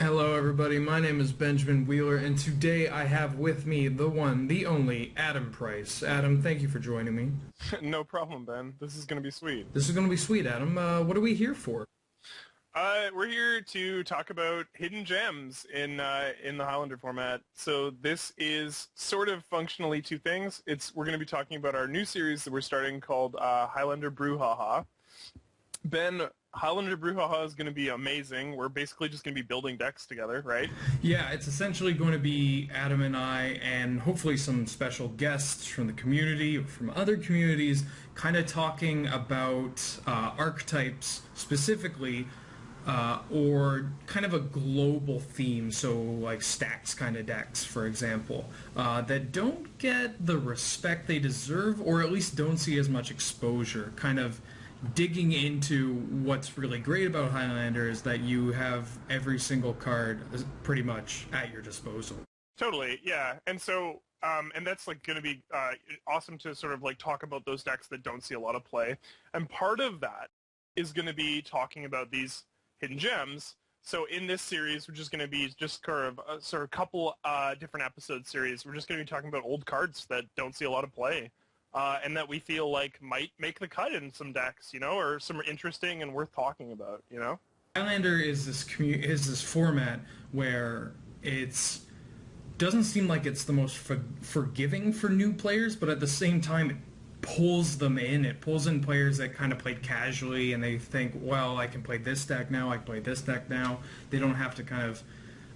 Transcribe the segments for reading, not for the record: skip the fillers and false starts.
Hello, everybody. My name is Benjamin Wheeler, and today I have with me the one, the only, Adam Price. Adam, thank you for joining me. No problem, Ben. This is going to be sweet. This is going to be sweet, Adam. What are we here for? We're here to talk about hidden gems in the Highlander format. So this is sort of functionally two things. We're going to be talking about our new series that we're starting called Highlander Brouhaha. Ben, Highlander Brouhaha is going to be amazing. We're basically just going to be building decks together, right? Yeah, it's essentially going to be Adam and I, and hopefully some special guests from the community, or from other communities, kind of talking about archetypes specifically, or kind of a global theme, so like stacks kind of decks, for example, that don't get the respect they deserve, or at least don't see as much exposure, kind of digging into what's really great about Highlander is that you have every single card pretty much at your disposal. Totally, yeah. And so, and that's like going to be awesome to sort of like talk about those decks that don't see a lot of play. And part of that is going to be talking about these hidden gems. So in this series, we're just going to be just sort of a couple different episode series. We're just going to be talking about old cards that don't see a lot of play. And that we feel like might make the cut in some decks, you know, or some interesting and worth talking about, you know? Highlander is this format where doesn't seem like it's the most forgiving for new players, but at the same time it pulls them in. It pulls in players that kind of played casually and they think, well, I can play this deck now, I can play this deck now. They don't have to kind of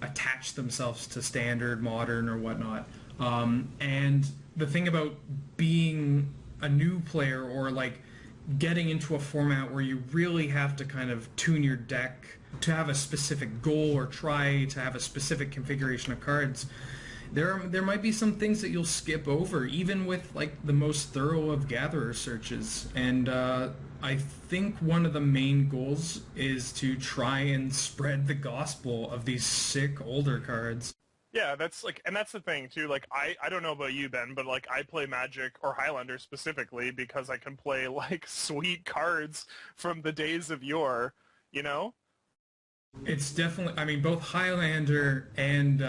attach themselves to standard, modern, or whatnot. And the thing about being a new player, or like getting into a format where you really have to kind of tune your deck to have a specific goal or try to have a specific configuration of cards, there might be some things that you'll skip over, even with like the most thorough of gatherer searches. And I think one of the main goals is to try and spread the gospel of these sick older cards. Yeah, that's like, and that's the thing too, like, I don't know about you, Ben, but like, I play Magic, or Highlander specifically, because I can play like sweet cards from the days of yore, you know? It's definitely, I mean, both Highlander and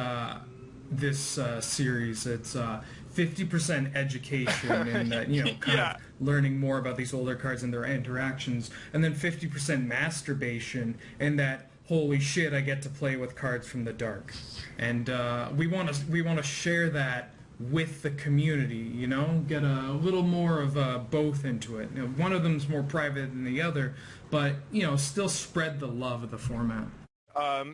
this series, it's 50% education and, you know, kind Yeah. of learning more about these older cards and their interactions, and then 50% masturbation and that, holy shit, I get to play with cards from the dark. And we want to share that with the community, you know, get a little more of both into it. You know, one of them's more private than the other, but, you know, still spread the love of the format.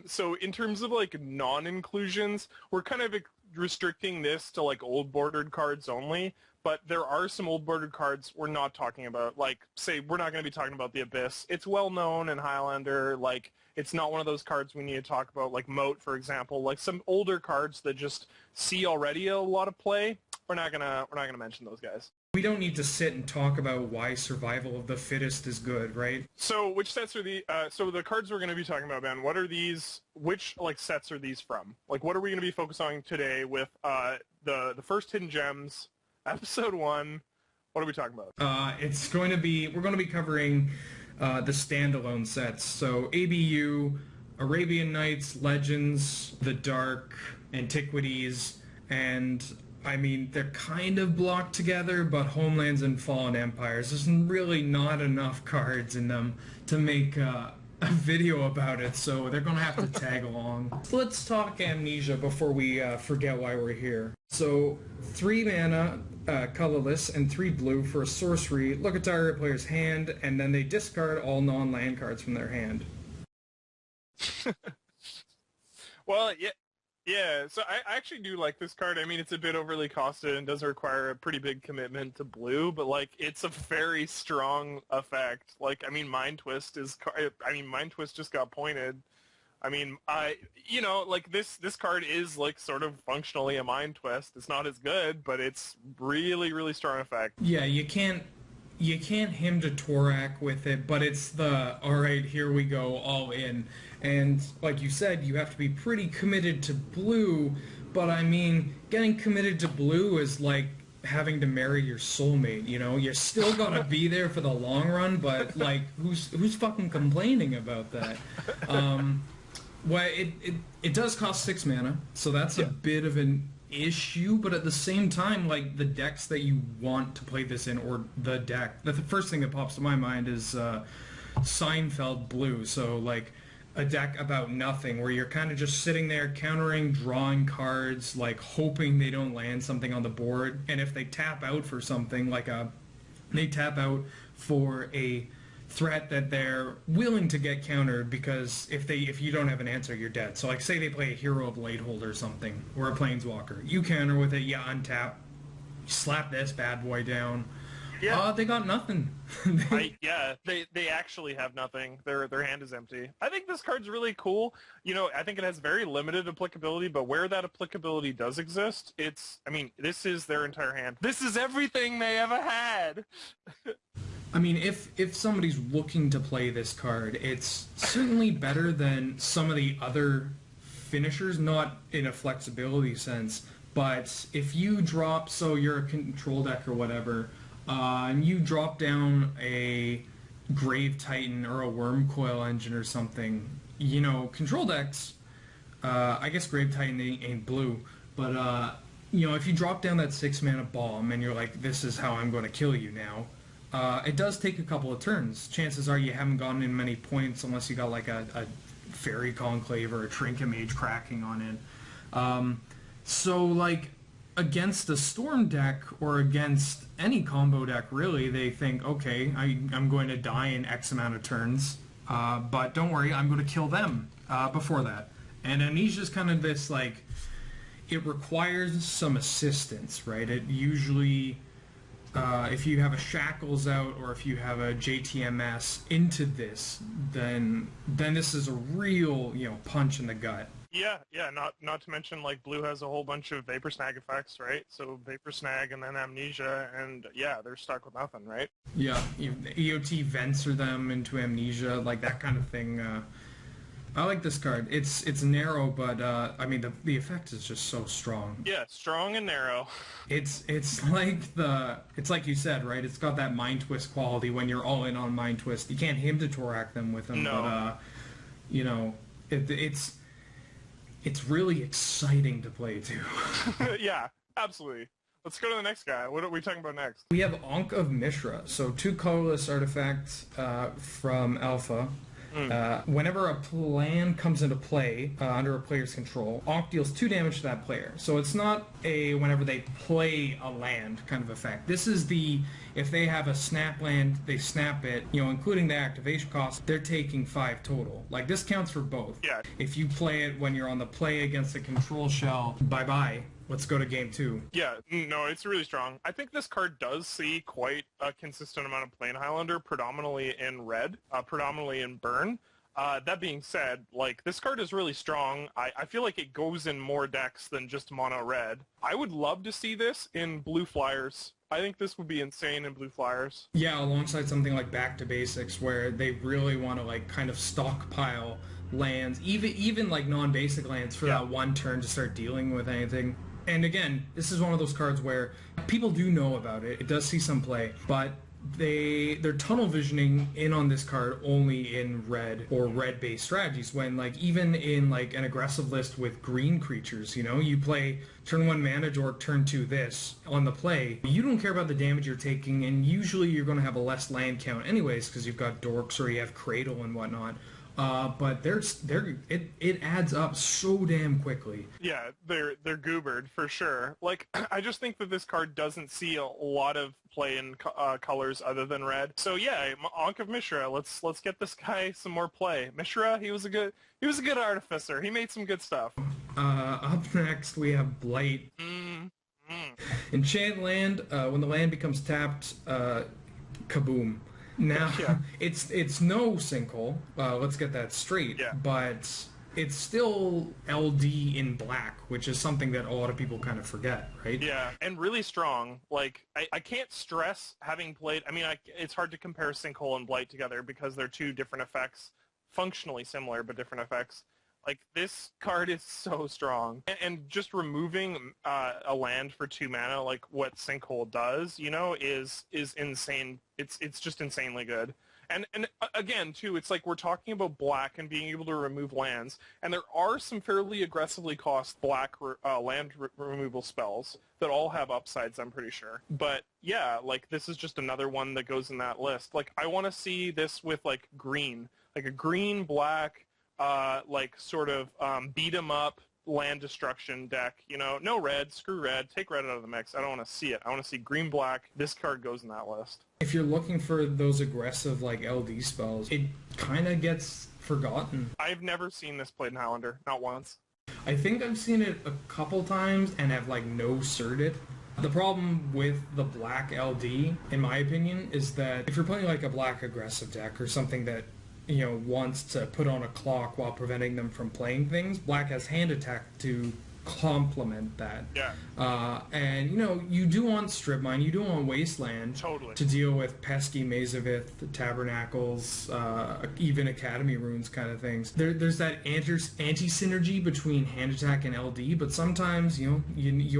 So in terms of like non-inclusions, we're kind of restricting this to like old bordered cards only, but there are some old bordered cards we're not talking about. Like, say, we're not going to be talking about the Abyss. It's well known in Highlander, like, it's not one of those cards we need to talk about, like Moat, for example. Like some older cards that just see already a lot of play. We're not gonna mention those guys. We don't need to sit and talk about why survival of the fittest is good, right? So which sets are so the cards we're going to be talking about, Ben? What are these? Which like sets are these from? Like, what are we going to be focusing on today with the first hidden gems, episode 1? What are we talking about? We're going to be covering the standalone sets. So ABU, Arabian Nights, Legends, The Dark, Antiquities, and I mean, they're kind of blocked together, but Homelands and Fallen Empires. There's really not enough cards in them to make a video about it, so they're going to have to tag along. Let's talk Amnesia before we forget why we're here. So, 3 mana, colorless, and 3 blue for a sorcery. Look at target player's hand, and then they discard all non-land cards from their hand. Well, yeah, so I actually do like this card. I mean, it's a bit overly costed and does require a pretty big commitment to blue, but, like, it's a very strong effect. Like, I mean, Mind Twist just got pointed. I mean, you know, like, this card is, like, sort of functionally a Mind Twist. It's not as good, but it's really, really strong effect. Yeah, you can't hymn to Torak with it, but it's the, alright, here we go, all in. And like you said, you have to be pretty committed to blue, but I mean, getting committed to blue is like having to marry your soulmate, you know? You're still gonna be there for the long run, but like, who's fucking complaining about that? Well, it does cost 6 mana, so that's a bit of an issue, but at the same time, like, the decks that you want to play this in, or the deck, the first thing that pops to my mind is Seinfeld Blue, so, like, a deck about nothing, where you're kind of just sitting there countering, drawing cards, like, hoping they don't land something on the board, and if they tap out for something, they tap out for a threat that they're willing to get countered, because if you don't have an answer, you're dead. So, like, say they play a Hero of Lighthold or something, or a Planeswalker. You counter with it, you untap, you slap this bad boy down. Yeah. They got nothing. They actually have nothing. Their hand is empty. I think this card's really cool. You know, I think it has very limited applicability, but where that applicability does exist, this is their entire hand. This is everything they ever had. I mean, if somebody's looking to play this card, it's certainly better than some of the other finishers, not in a flexibility sense, but if you drop, so you're a control deck or whatever, and you drop down a Grave Titan or a Wormcoil Engine or something, you know, control decks, I guess Grave Titan ain't blue, but, you know, if you drop down that 6 mana bomb and you're like, this is how I'm going to kill you now, it does take a couple of turns. Chances are you haven't gotten in many points unless you got like a Fairy Conclave or a Trinket Mage cracking on it. So, like, against a Storm deck or against any combo deck, really, they think, okay, I'm going to die in X amount of turns, but don't worry, I'm going to kill them before that. And Amnesia's kind of this, like, it requires some assistance, right? It usually... if you have a Shackles out or if you have a JTMS into this, then this is a real, you know, punch in the gut. Yeah, not to mention, like, blue has a whole bunch of Vapor Snag effects, right? So Vapor Snag and then Amnesia, and yeah, they're stuck with nothing, right? Yeah, EOT Venser them into Amnesia, like that kind of thing. I like this card. It's narrow, but I mean the effect is just so strong. Yeah, strong and narrow. It's like you said, right? It's got that Mind Twist quality when you're all in on Mind Twist. You can't him to Torak them with them, no. But you know, it's really exciting to play too. Yeah, absolutely. Let's go to the next guy. What are we talking about next? We have Ankh of Mishra, so 2 colorless artifacts from Alpha. Whenever a plan comes into play under a player's control, Ankh deals 2 damage to that player. So it's not a whenever they play a land kind of effect. This is if they have a snap land, they snap it, you know, including the activation cost, they're taking 5 total. Like, this counts for both. Yeah. If you play it when you're on the play against a control shell, bye-bye. Let's go to game 2. Yeah, no, it's really strong. I think this card does see quite a consistent amount of play in Highlander, predominantly in red, predominantly in burn. That being said, like, this card is really strong. I feel like it goes in more decks than just mono red. I would love to see this in blue flyers. I think this would be insane in blue flyers. Yeah, alongside something like Back to Basics, where they really want to, like, kind of stockpile lands, even like non-basic lands for that one turn to start dealing with anything. And again, this is one of those cards where people do know about it. It does see some play, but they're tunnel visioning in on this card only in red or red-based strategies, when, like, even in, like, an aggressive list with green creatures, you know, you play turn 1 mana or turn 2 this on the play, you don't care about the damage you're taking, and usually you're going to have a less land count anyways because you've got Dorks or you have Cradle and whatnot. But it adds up so damn quickly. Yeah, they're goobered for sure. Like, I just think that this card doesn't see a lot of play in colors other than red. So yeah, Ankh of Mishra. Let's get this guy some more play. Mishra, he was a good artificer. He made some good stuff. Up next we have Blight. Enchant land. When the land becomes tapped, kaboom. Now, it's no sinkhole, let's get that straight, but it's still LD in black, which is something that a lot of people kind of forget, right? Yeah, and really strong. Like, I can't stress having played, it's hard to compare Sinkhole and Blight together because they're 2 different effects, functionally similar but different effects. Like, this card is so strong. And just removing a land for 2 mana, like what Sinkhole does, you know, is insane. It's just insanely good. And again, too, it's like we're talking about black and being able to remove lands, and there are some fairly aggressively cost black land removal spells that all have upsides, I'm pretty sure. But yeah, like this is just another one that goes in that list. Like I want to see this with like green, like a green black, like sort of beat 'em up land destruction deck. You know, no red, screw red, take red out of the mix. I don't want to see it. I want to see green black. This card goes in that list. If you're looking for those aggressive like LD spells, it kind of gets forgotten. I've never seen this played in Highlander, not once. I think I've seen it a couple times and have like no-sirred it. The problem with the black LD, in my opinion, is that if you're playing like a black aggressive deck or something that wants to put on a clock while preventing them from playing things, black has hand attack to complement that. Yeah. And you do want strip mine, you do want wasteland Totally. to deal with pesky Mazavith, tabernacles, even academy runes kind of things. There's that anti-synergy between hand attack and LD, but sometimes you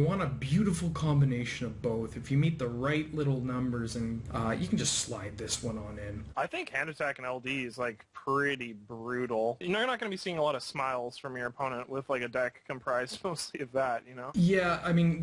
want a beautiful combination of both. If you meet the right little numbers, and you can just slide this one on in. I think hand attack and LD is like pretty brutal. You're not going to be seeing a lot of smiles from your opponent with like a deck comprised mostly of that, Yeah, I mean,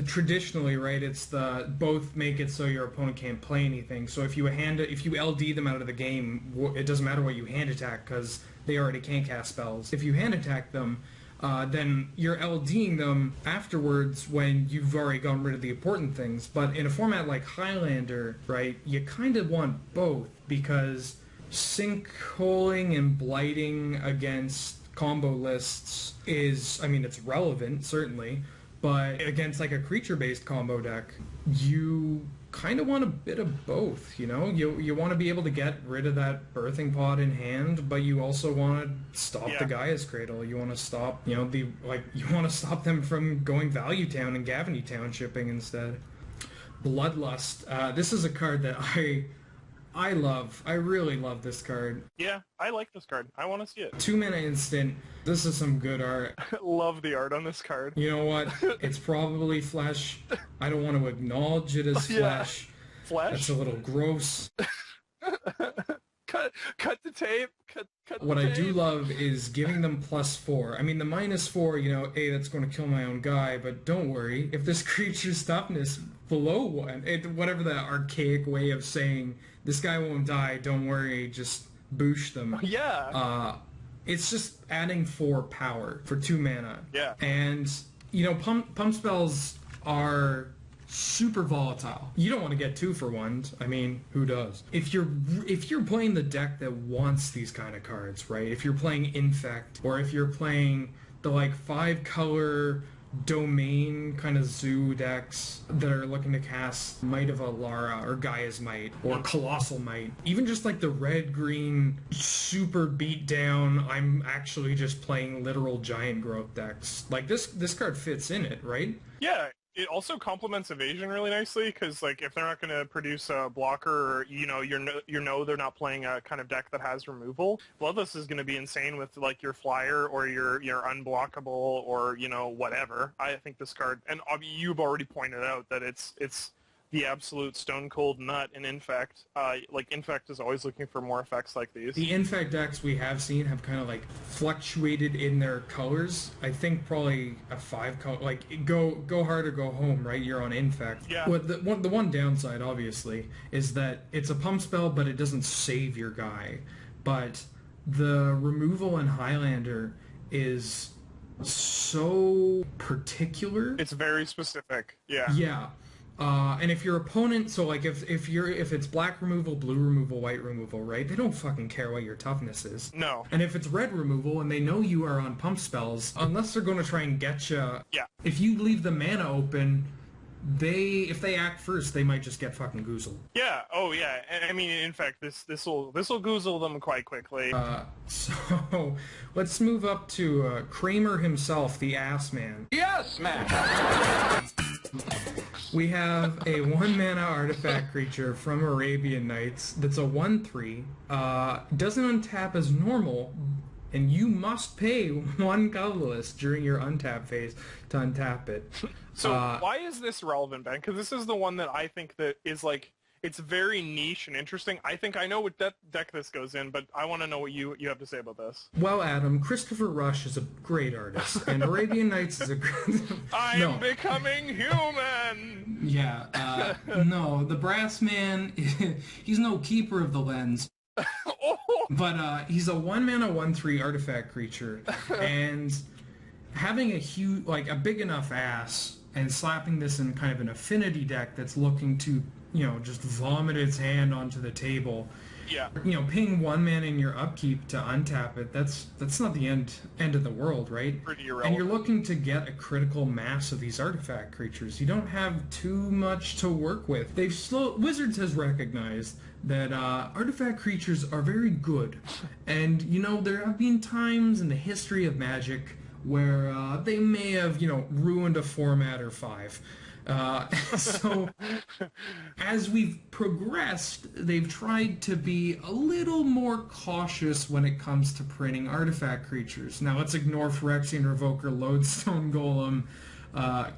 traditionally, right, it's the both make it so your opponent can't play anything. So if you LD them out of the game, it doesn't matter what you hand attack because they already can't cast spells. If you hand attack them, then you're LDing them afterwards when you've already gotten rid of the important things. But in a format like Highlander, right, you kind of want both because sinkholing and blighting against combo lists is, I mean, it's relevant, certainly, but against like a creature-based combo deck, you kind of want a bit of both, you want to be able to get rid of that birthing pod in hand, but you also want to stop the Gaia's Cradle. You want to stop, you want to stop them from going Value Town and Gavany Town shipping instead. Bloodlust. This is a card that I love. I really love this card. Yeah, I like this card. I want to see it. 2 mana instant. This is some good art. Love the art on this card. You know what? It's probably flesh. I don't want to acknowledge it as flesh. Flesh? That's a little gross. Cut the tape. Cut what the I tape. do love is giving them +4. I mean, the -4, hey, that's going to kill my own guy, but don't worry. If this creature's toughness below 1, whatever the archaic way of saying this guy won't die, don't worry, just boosh them. Yeah. It's just adding 4 power for 2 mana. Yeah. And, pump spells are super volatile. You don't want to get 2 for 1. I mean, who does? If you're playing the deck that wants these kind of cards, right? If you're playing Infect, or if you're playing the 5-color domain kind of zoo decks that are looking to cast Might of Alara or Gaia's Might or Colossal Might, even just the red-green super beat down, I'm actually just playing literal giant growth decks. This card fits in it, right? Yeah. It also complements evasion really nicely because, if they're not going to produce a blocker, or they're not playing a kind of deck that has removal, Bloodless is going to be insane with your flyer or your unblockable or whatever. I think this card, and you've already pointed out that it's the absolute stone cold nut in Infect. Infect is always looking for more effects like these. The Infect decks we have seen have kind of fluctuated in their colors. I think probably a 5-color, go hard or go home, right? You're on Infect. Yeah. But the one downside, obviously, is that it's a pump spell, but it doesn't save your guy. But the removal in Highlander is so particular. It's very specific. Yeah. Yeah. And if your opponent, so if it's black removal, blue removal, white removal, right? They don't fucking care what your toughness is. No. And if it's red removal and they know you are on pump spells, unless they're going to try and get you, if you leave the mana open, if they act first, they might just get fucking goozled. Yeah. Oh yeah. I mean, in fact, this will goozle them quite quickly. So let's move up to Kramer himself, the Ass Man. Yes, man. We have a 1-mana artifact creature from Arabian Nights that's a 1/3. Doesn't untap as normal, and you must pay 1 colorless during your untap phase to untap it. So why is this relevant, Ben? Because this is the one that I think that is it's very niche and interesting. I think I know what deck this goes in, but I want to know what you have to say about this. Well, Adam, Christopher Rush is a great artist, and Arabian Nights is a great... I am becoming human! Yeah, no, the Brass Man, he's no keeper of the lens. But he's a 1-mana 1/3 artifact creature, and having a big enough ass and slapping this in kind of an affinity deck that's looking to, just vomit its hand onto the table. Yeah. Paying 1 mana in your upkeep to untap it, that's not the end of the world, right? Pretty irrelevant. And you're looking to get a critical mass of these artifact creatures. You don't have too much to work with. Wizards has recognized that artifact creatures are very good. And, there have been times in the history of Magic where they may have, ruined a format or 5. So as we've progressed, they've tried to be a little more cautious when it comes to printing artifact creatures. Now let's ignore Phyrexian Revoker, Lodestone Golem,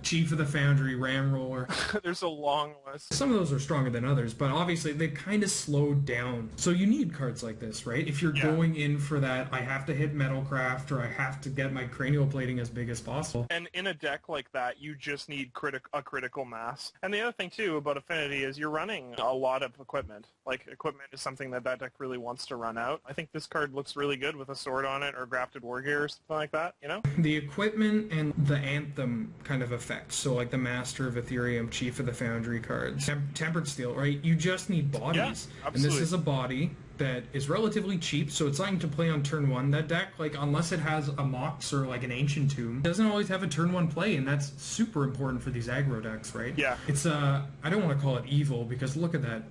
Chief of the Foundry, Ramroller. There's a long list. Some of those are stronger than others, but obviously they've kind of slowed down. So you need cards like this, right? If you're going in for that, I have to hit Metalcraft or I have to get my cranial plating as big as possible. And in a deck like that, you just need a critical mass. And the other thing, too, about Affinity is you're running a lot of equipment. Like, equipment is something that deck really wants to run out. I think this card looks really good with a sword on it or Grafted Wargear or something like that, The equipment and the Anthem kind of effects. So like the Master of Ethereum, Chief of the Foundry cards, Tempered Steel, right? You just need bodies. Yeah, and this is a body that is relatively cheap, so it's something to play on turn 1. That deck, unless it has a Mox or an Ancient Tomb, doesn't always have a turn 1 play, and that's super important for these aggro decks, right? Yeah. It's I don't want to call it evil, because look at that.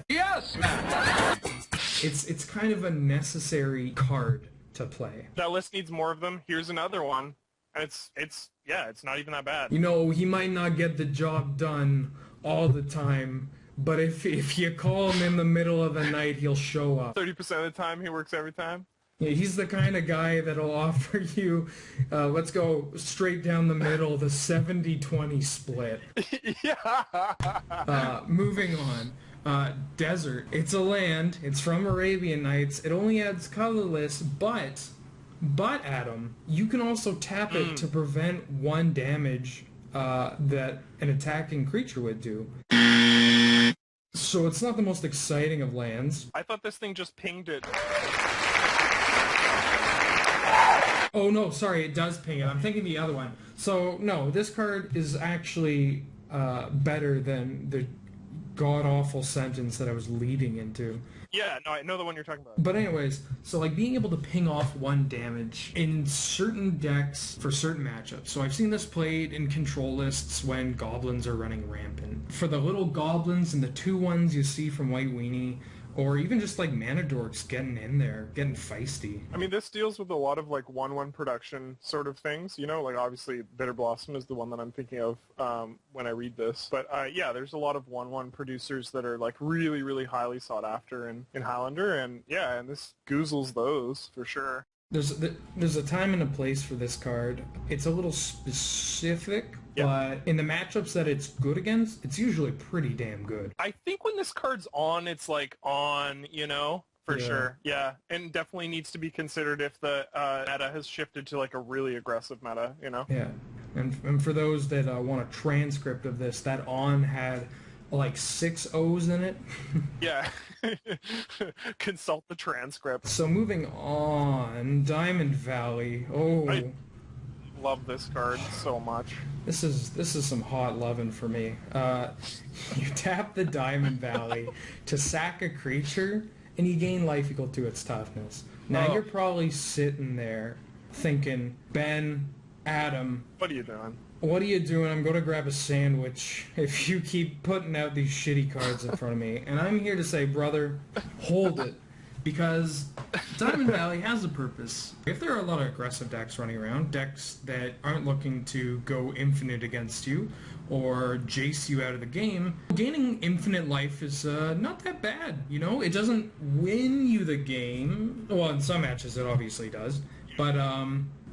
Yes! It's kind of a necessary card to play. That list needs more of them. Here's another one. And it's not even that bad. He might not get the job done all the time, but if you call him in the middle of the night, he'll show up. 30% of the time, he works every time. Yeah, he's the kind of guy that'll offer you, let's go straight down the middle, the 70-20 split. Yeah. Moving on. Desert. It's a land. It's from Arabian Nights. It only adds colorless, but Adam, you can also tap it to prevent 1 damage that an attacking creature would do. So it's not the most exciting of lands. I thought this thing just pinged it. Oh no, sorry, it does ping it. I'm thinking the other one. So no, this card is actually better than the god-awful sentence that I was leading into. Yeah, no, I know the one you're talking about. But anyways, so being able to ping off 1 damage in certain decks for certain matchups. So I've seen this played in control lists when goblins are running rampant. For the little goblins and the 2/1s you see from White Weenie, or even just mana dorks getting in there, getting feisty. I mean, this deals with a lot of 1/1 production sort of things, obviously Bitter Blossom is the one that I'm thinking of when I read this. But yeah, there's a lot of 1/1 producers that are really, really highly sought after in Highlander, and yeah, and this goozles those for sure. There's a time and a place for this card. It's a little specific, but in the matchups that it's good against, it's usually pretty damn good. I think when this card's on, it's on, for sure. Yeah, and definitely needs to be considered if the meta has shifted to a really aggressive meta, Yeah, and for those that want a transcript of this, that on had 6 O's in it. Yeah. Consult the transcript. So moving on, Diamond Valley. Oh, I love this card so much. This is some hot loving for me. You tap the Diamond Valley to sack a creature, and you gain life equal to its toughness. Now you're probably sitting there thinking, Ben, Adam, what are you doing? What are you doing? I'm going to grab a sandwich if you keep putting out these shitty cards in front of me. And I'm here to say, brother, hold it. Because Diamond Valley has a purpose. If there are a lot of aggressive decks running around, decks that aren't looking to go infinite against you or jace you out of the game, gaining infinite life is not that bad, It doesn't win you the game. Well, in some matches it obviously does. But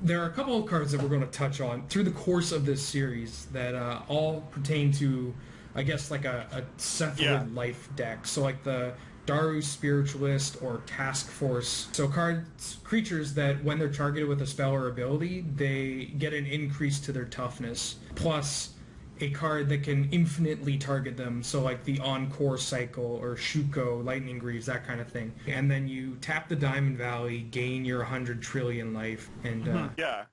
there are a couple of cards that we're going to touch on through the course of this series that all pertain to I guess like a Cephalid life deck. So like the Daru Spiritualist or Task Force. So creatures that when they're targeted with a spell or ability, they get an increase to their toughness. Plus a card that can infinitely target them, so like the Encore Cycle or Shuko, Lightning Greaves, that kind of thing. And then you tap the Diamond Valley, gain your 100 trillion life, and yeah.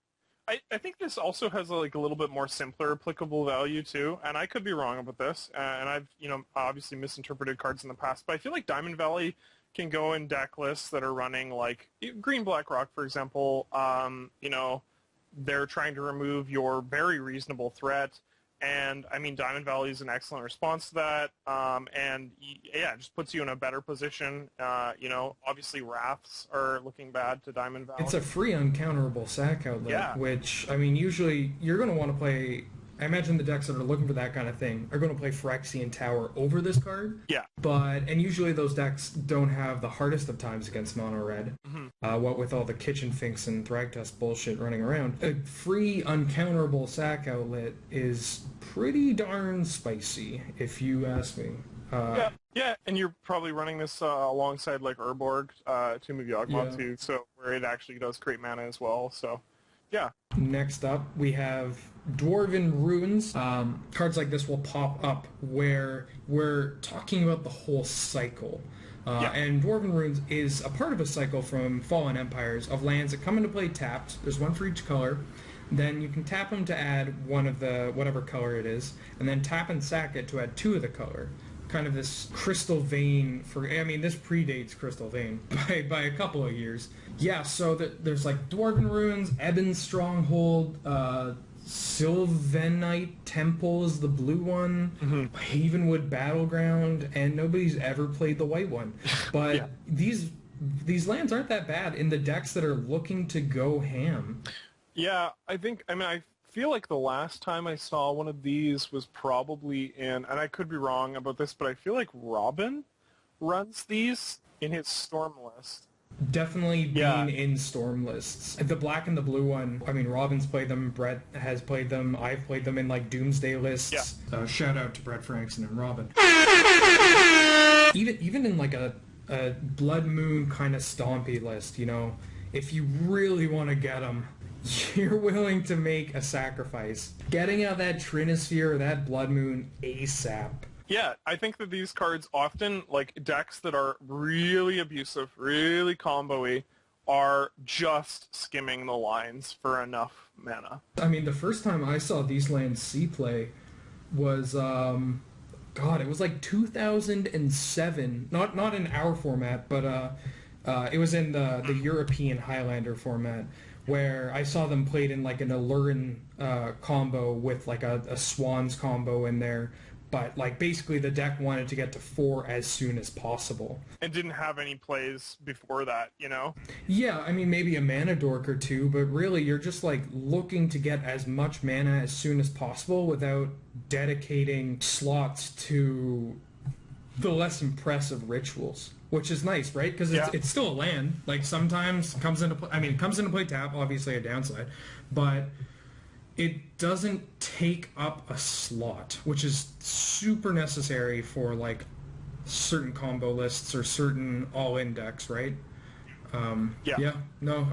I think this also has like a little bit more simpler applicable value too, and I could be wrong about this, and I've obviously misinterpreted cards in the past, but I feel like Diamond Valley can go in deck lists that are running like Green Black Rock, for example. They're trying to remove your very reasonable threat. And, I mean, Diamond Valley is an excellent response to that, and, yeah, it just puts you in a better position. Obviously Wraths are looking bad to Diamond Valley. It's a free uncounterable sack outlet, which, I mean, usually you're going to want to play... I imagine the decks that are looking for that kind of thing are going to play Phyrexian Tower over this card. Yeah. And usually those decks don't have the hardest of times against mono red. What with all the Kitchen Finks and Thragtusk bullshit running around. A free uncounterable sack outlet is pretty darn spicy, if you ask me. Yeah, and you're probably running this alongside like Urborg, Tomb of Yawgmoth too, so where it actually does create mana as well, so yeah. Next up, we have Dwarven Ruins. Cards like this will pop up where we're talking about the whole cycle. And Dwarven Ruins is a part of a cycle from Fallen Empires of lands that come into play tapped. There's one for each color. Then you can tap them to add one of the whatever color it is, and then tap and sack it to add two of the color. Kind of this Crystal Vein this predates Crystal Vein by a couple of years. Yeah, so there's like Dwarven Ruins, Ebon Stronghold, Sylvanite Temple is the blue one, Havenwood Battleground, and nobody's ever played the white one. But these lands aren't that bad in the decks that are looking to go ham. Yeah, I feel like the last time I saw one of these was probably in, and I could be wrong about this, but I feel like Robin runs these in his Storm list. Definitely being in Storm lists. The black and the blue one, I mean, Robin's played them, Brett has played them, I've played them in like Doomsday lists. Yeah. Shout out to Brett Frankson and Robin. Even in like a Blood Moon kind of stompy list, if you really want to get them, you're willing to make a sacrifice. Getting out that Trinisphere or that Blood Moon ASAP. Yeah, I think that these cards often, like decks that are really abusive, really combo-y, are just skimming the lines for enough mana. I mean, the first time I saw these lands see play was, it was like 2007. Not in our format, but it was in the European Highlander format, where I saw them played in like an Allurin combo with like a Swans combo in there. But like basically the deck wanted to get to 4 as soon as possible. And didn't have any plays before that, Yeah, I mean maybe a mana dork or two, but really you're just like looking to get as much mana as soon as possible without dedicating slots to the less impressive rituals. Which is nice, right? Because it's still a land. Like sometimes comes into play. I mean, it comes into play tap. Obviously, a downside, but it doesn't take up a slot, which is super necessary for like certain combo lists or certain all-in decks, right? No,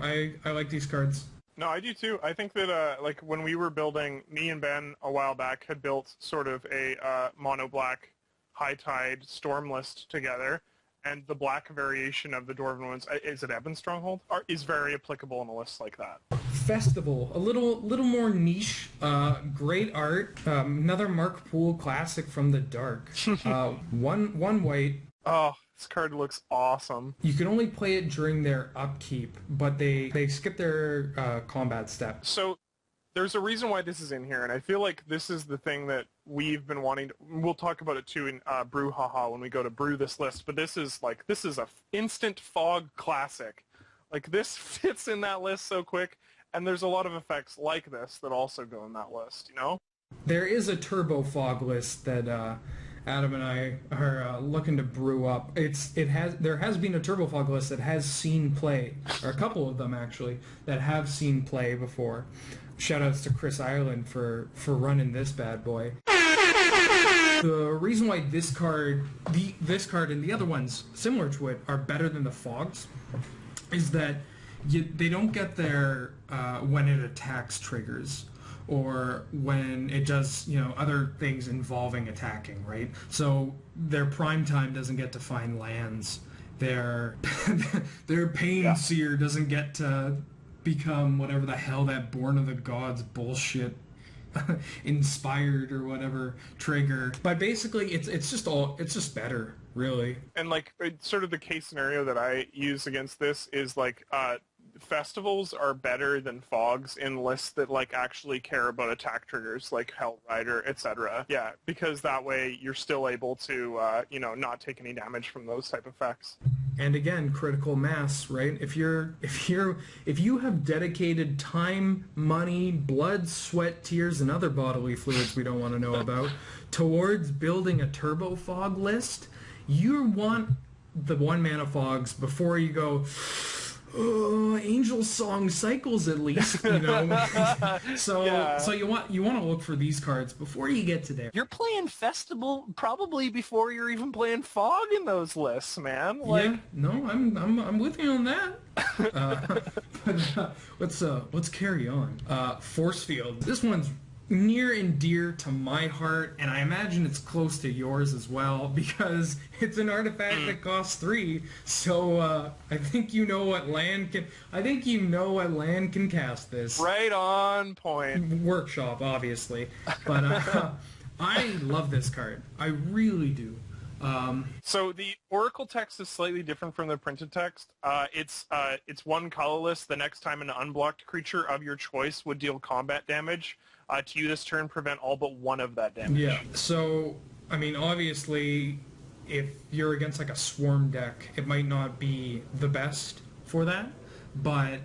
I like these cards. No, I do too. I think that like when we were building, me and Ben a while back had built sort of a mono black high tide storm list together. And the black variation of the Dwarven Ruins, is it Ebon Stronghold? Is very applicable in a list like that. Festival, a little more niche, great art, another Mark Poole classic from the dark. One white. Oh, this card looks awesome. You can only play it during their upkeep, but they skip their combat step. So there's a reason why this is in here, and I feel like this is the thing that we've been wanting to... We'll talk about it too in Brouhaha when we go to brew this list, but this is a instant fog classic. Like, this fits in that list so quick, and there's a lot of effects like this that also go in that list, There is a turbo fog list that Adam and I are looking to brew up. There has been a turbo fog list that has seen play, or a couple of them actually, that have seen play before. Shoutouts to Chris Ireland for running this bad boy. The reason why this card and the other ones similar to it are better than the fogs is that they don't get their when it attacks triggers, or when it does, other things involving attacking, right? So their prime time doesn't get to find lands. Their Pain Seer doesn't get to become whatever the hell that Born of the Gods bullshit inspired or whatever trigger. But basically it's just better, really. And like sort of the case scenario that I use against this is like festivals are better than fogs in lists that like actually care about attack triggers like Hell Rider, etc. Yeah, because that way you're still able to not take any damage from those type of effects. And again, critical mass, right? If you have dedicated time, money, blood, sweat, tears, and other bodily fluids we don't want to know about towards building a turbo fog list, you want the 1-mana fogs before you go, Angel Song cycles at least, So you want to look for these cards before you get to there. You're playing Festival probably before you're even playing Fog in those lists, man. I'm with you on that. Let's carry on. Forcefield. This one's near and dear to my heart, and I imagine it's close to yours as well, because it's an artifact that costs 3. So I think you know what land can cast this. Right on point. Workshop, obviously, but I love this card. I really do. So the Oracle text is slightly different from the printed text. It's one colorless. The next time an unblocked creature of your choice would deal combat damage to you this turn, prevent all but one of that damage. Yeah. So I mean, obviously, if you're against like a swarm deck, it might not be the best for that, but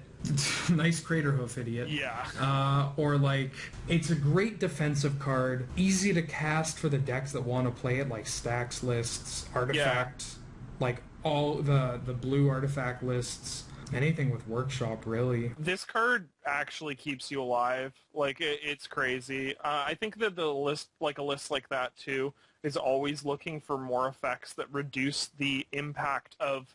nice crater hoof, idiot. Yeah. Or like, it's a great defensive card, easy to cast for the decks that want to play it, like stacks lists, artifact, like all the blue artifact lists, anything with workshop, really. This card actually keeps you alive. Like, it's crazy. I think that a list like that too is always looking for more effects that reduce the impact of.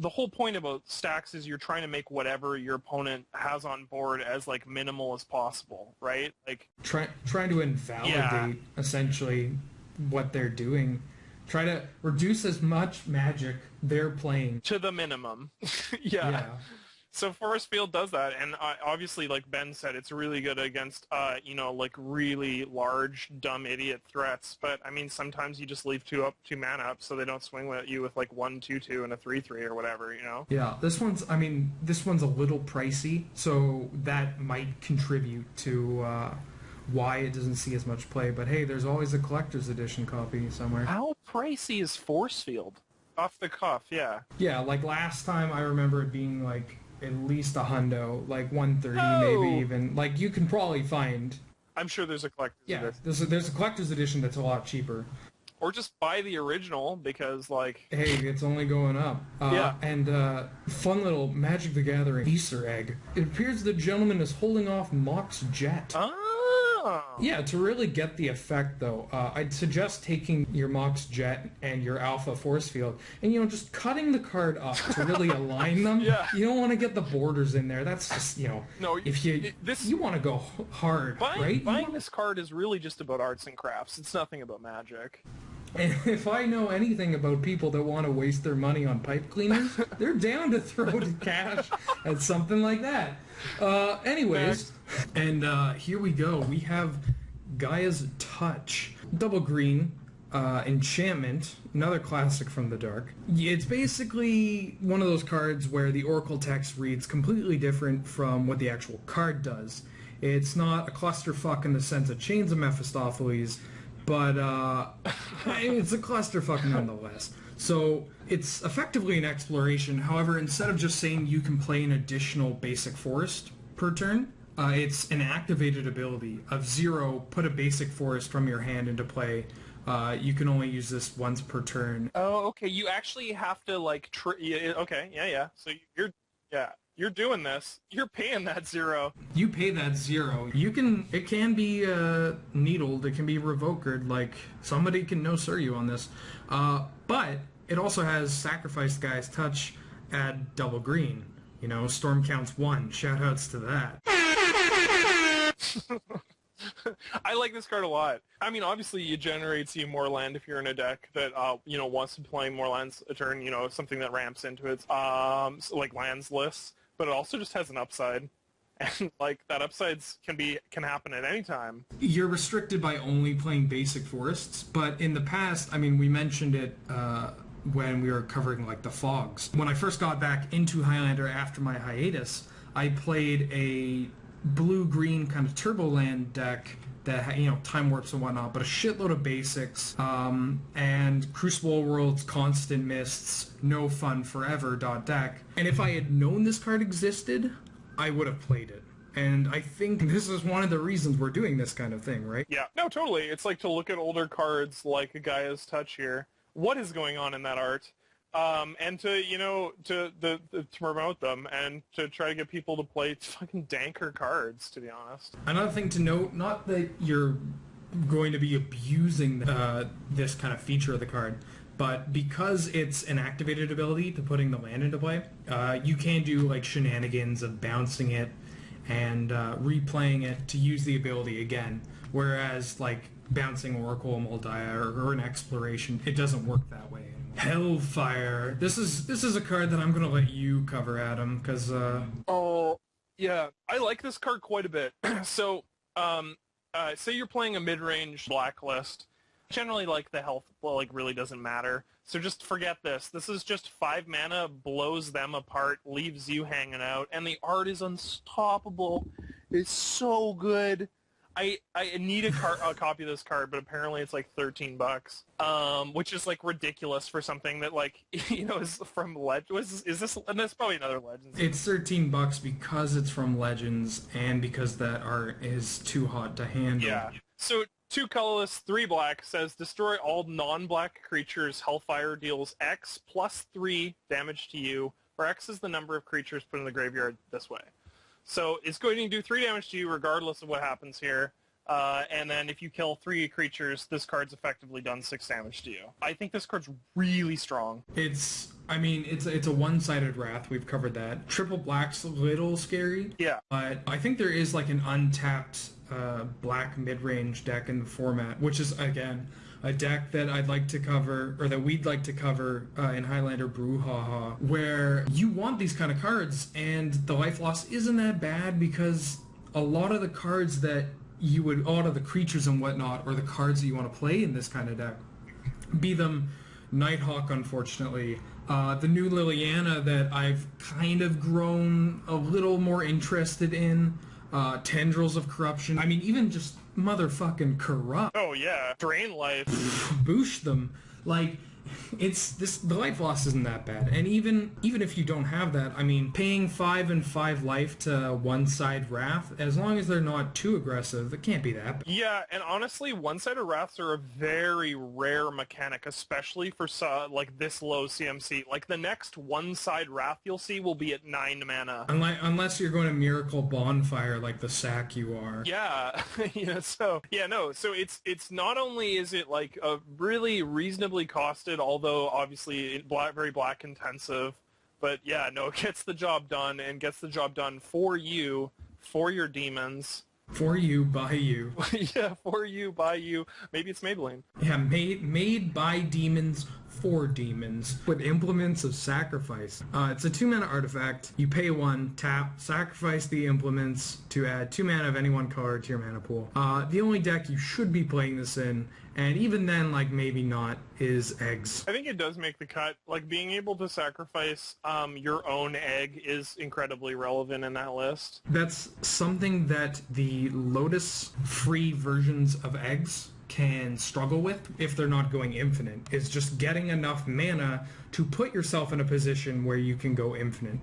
The whole point about stacks is you're trying to make whatever your opponent has on board as like minimal as possible, right? Like trying to invalidate essentially what they're doing. Try to reduce as much magic they're playing to the minimum. Yeah. So Forcefield does that, and obviously, like Ben said, it's really good against, like really large, dumb idiot threats. But I mean, sometimes you just leave two mana up, so they don't swing at you with like 1/2/2 and a 3/3 or whatever, Yeah, this one's a little pricey, so that might contribute to why it doesn't see as much play. But hey, there's always a collector's edition copy somewhere. How pricey is Forcefield? Off the cuff, yeah. Yeah, like last time I remember it being like at least $100, like 130 maybe even. Like you can probably find. I'm sure there's a collector's edition. There's a collector's edition that's a lot cheaper. Or just buy the original because like. Hey, it's only going up. And fun little Magic the Gathering Easter egg. It appears the gentleman is holding off Mox Jet. Yeah, to really get the effect, though, I'd suggest taking your Mox Jet and your Alpha Forcefield and, just cutting the card up to really align them. Yeah. You don't want to get the borders in there. That's just, No, if you want to go hard, right? Buying this card is really just about arts and crafts. It's nothing about magic. And if I know anything about people that want to waste their money on pipe cleaners, they're down to throw cash at something like that. Anyways, and here we go. We have Gaea's Touch. Double green, enchantment, another classic from the dark. It's basically one of those cards where the Oracle text reads completely different from what the actual card does. It's not a clusterfuck in the sense of Chains of Mephistopheles, but it's a clusterfuck nonetheless. So it's effectively an exploration. However, instead of just saying you can play an additional basic forest per turn, it's an activated ability of 0, put a basic forest from your hand into play. You can only use this once per turn. Oh, okay. You actually have to like. Okay, yeah. So you're. Yeah. you're doing this. You're paying that 0. You pay that 0. It can be needled, it can be revokered, like, somebody can no-sir you on this. But it also has Sacrifice Guy's Touch, add double green. You know, Storm counts 1. Shoutouts to that. I like this card a lot. I mean, obviously, you generate you more land if you're in a deck that, wants to play more lands a turn, something that ramps into its, like lands lists. But it also just has an upside. And, like, that upsides can happen at any time. You're restricted by only playing basic forests, but in the past, I mean, we mentioned it, when we were covering, like, the fogs. When I first got back into Highlander after my hiatus, I played a blue-green kind of Turboland deck that had, time warps and whatnot, but a shitload of basics, and Crucible Worlds, Constant Mists, No Fun Forever deck. And if I had known this card existed, I would have played it. And I think this is one of the reasons we're doing this kind of thing, right? Yeah, no, totally. It's like to look at older cards like a Gaia's Touch here. What is going on in that art? And to promote them and to try to get people to play fucking danker cards, to be honest. Another thing to note, not that you're going to be abusing this kind of feature of the card, but because it's an activated ability to putting the land into play, you can do like shenanigans of bouncing it and replaying it to use the ability again, whereas like bouncing Oracle, Moldiah, or an Exploration, it doesn't work that way anymore. Hellfire. This is a card that I'm going to let you cover, Adam, because... Oh, yeah. I like this card quite a bit. So, say you're playing a mid-range blacklist. Generally, like, the health, really doesn't matter. So just forget this. This is just 5 mana, blows them apart, leaves you hanging out, and the art is unstoppable. It's so good. I need a copy of this card, but apparently it's like $13, which is like ridiculous for something that is from Legends. Is this? And that's probably another Legends. It's $13 because it's from Legends and because that art is too hot to handle. Yeah. So 2 colorless, 3 black says destroy all non-black creatures. Hellfire deals X plus 3 damage to you, where X is the number of creatures put in the graveyard this way. So it's going to do 3 damage to you regardless of what happens here. And then if you kill 3 creatures, this card's effectively done 6 damage to you. I think this card's really strong. It's a one-sided Wrath. We've covered that. Triple black's a little scary. Yeah. But I think there is like an untapped black mid-range deck in the format, which is, again, a deck that I'd like to cover, or that we'd like to cover in Highlander Brouhaha, where you want these kind of cards, and the life loss isn't that bad because a lot of the cards that a lot of the creatures and whatnot, or the cards that you want to play in this kind of deck, be them Nighthawk, unfortunately, the new Liliana that I've kind of grown a little more interested in, Tendrils of Corruption, I mean, even just motherfucking Corrupt. Oh yeah, Drain Life. Boosh them. Like, the life loss isn't that bad. And even if you don't have that, I mean, paying 5 and 5 life to one-side Wrath, as long as they're not too aggressive, it can't be that bad. Yeah, and honestly, one-sided Wraths are a very rare mechanic, especially for like this low CMC. Like the next one-side Wrath you'll see will be at 9 mana. Unless you're going to Miracle Bonfire like the sack you are. Yeah, so it's not only is it like a really reasonably costed, although obviously very black intensive, but yeah, no, it gets the job done, and gets the job done for you, for your demons. For you, by you. Yeah, for you, by you. Maybe it's Maybelline. Yeah, made by demons, for demons, with implements of sacrifice. It's a 2-mana artifact. You pay 1, tap, sacrifice the implements to add 2 mana of any one color to your mana pool. The only deck you should be playing this in, and even then, like, maybe not, is eggs. I think it does make the cut. Like, being able to sacrifice your own egg is incredibly relevant in that list. That's something that the Lotus-free versions of eggs can struggle with if they're not going infinite, is just getting enough mana to put yourself in a position where you can go infinite.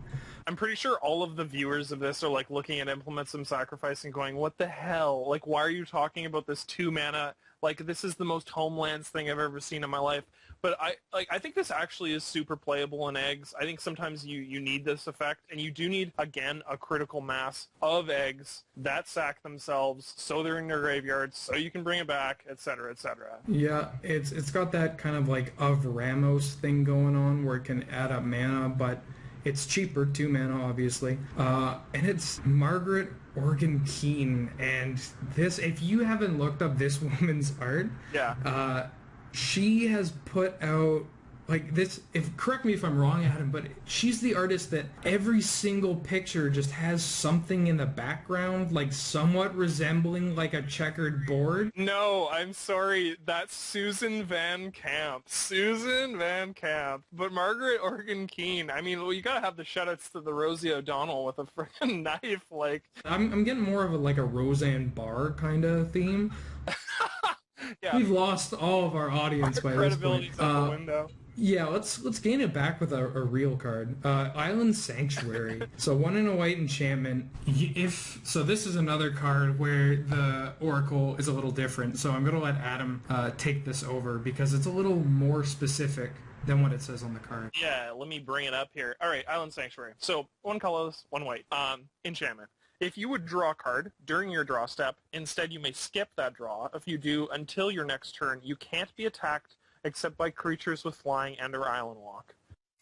I'm pretty sure all of the viewers of this are like looking at Implement Some Sacrifice and going, what the hell? Like, why are you talking about this 2 mana? Like, this is the most Homelands thing I've ever seen in my life. But I think this actually is super playable in eggs. I think sometimes you need this effect, and you do need, again, a critical mass of eggs that sack themselves, so they're in your graveyards, so you can bring it back, etc., etc. Yeah, it's got that kind of like of Ramos thing going on where it can add up mana, but it's cheaper, 2 mana obviously, and it's Margaret Organ Keen, and this, if you haven't looked up this woman's art, Yeah. She has put out like this, if correct me if I'm wrong, Adam, but she's the artist that every single picture just has something in the background, like somewhat resembling like a checkered board. No, I'm sorry. That's Susan Van Camp. Susan Van Camp. But Margaret Organ Keen, I mean, well, you gotta have the shoutouts to the Rosie O'Donnell with a freaking knife, like... I'm getting more of a like a Roseanne Barr kind of theme. Yeah. We've lost all of our audience by this point. Credibility's out the window. Yeah, let's gain it back with a real card. Island Sanctuary. So 1 and a white enchantment. So this is another card where the Oracle is a little different. So I'm gonna let Adam take this over because it's a little more specific than what it says on the card. Yeah, let me bring it up here. All right, Island Sanctuary. So 1 colorless, 1 white. Enchantment. If you would draw a card during your draw step, instead you may skip that draw. If you do, until your next turn, you can't be attacked except by creatures with flying and/or island walk.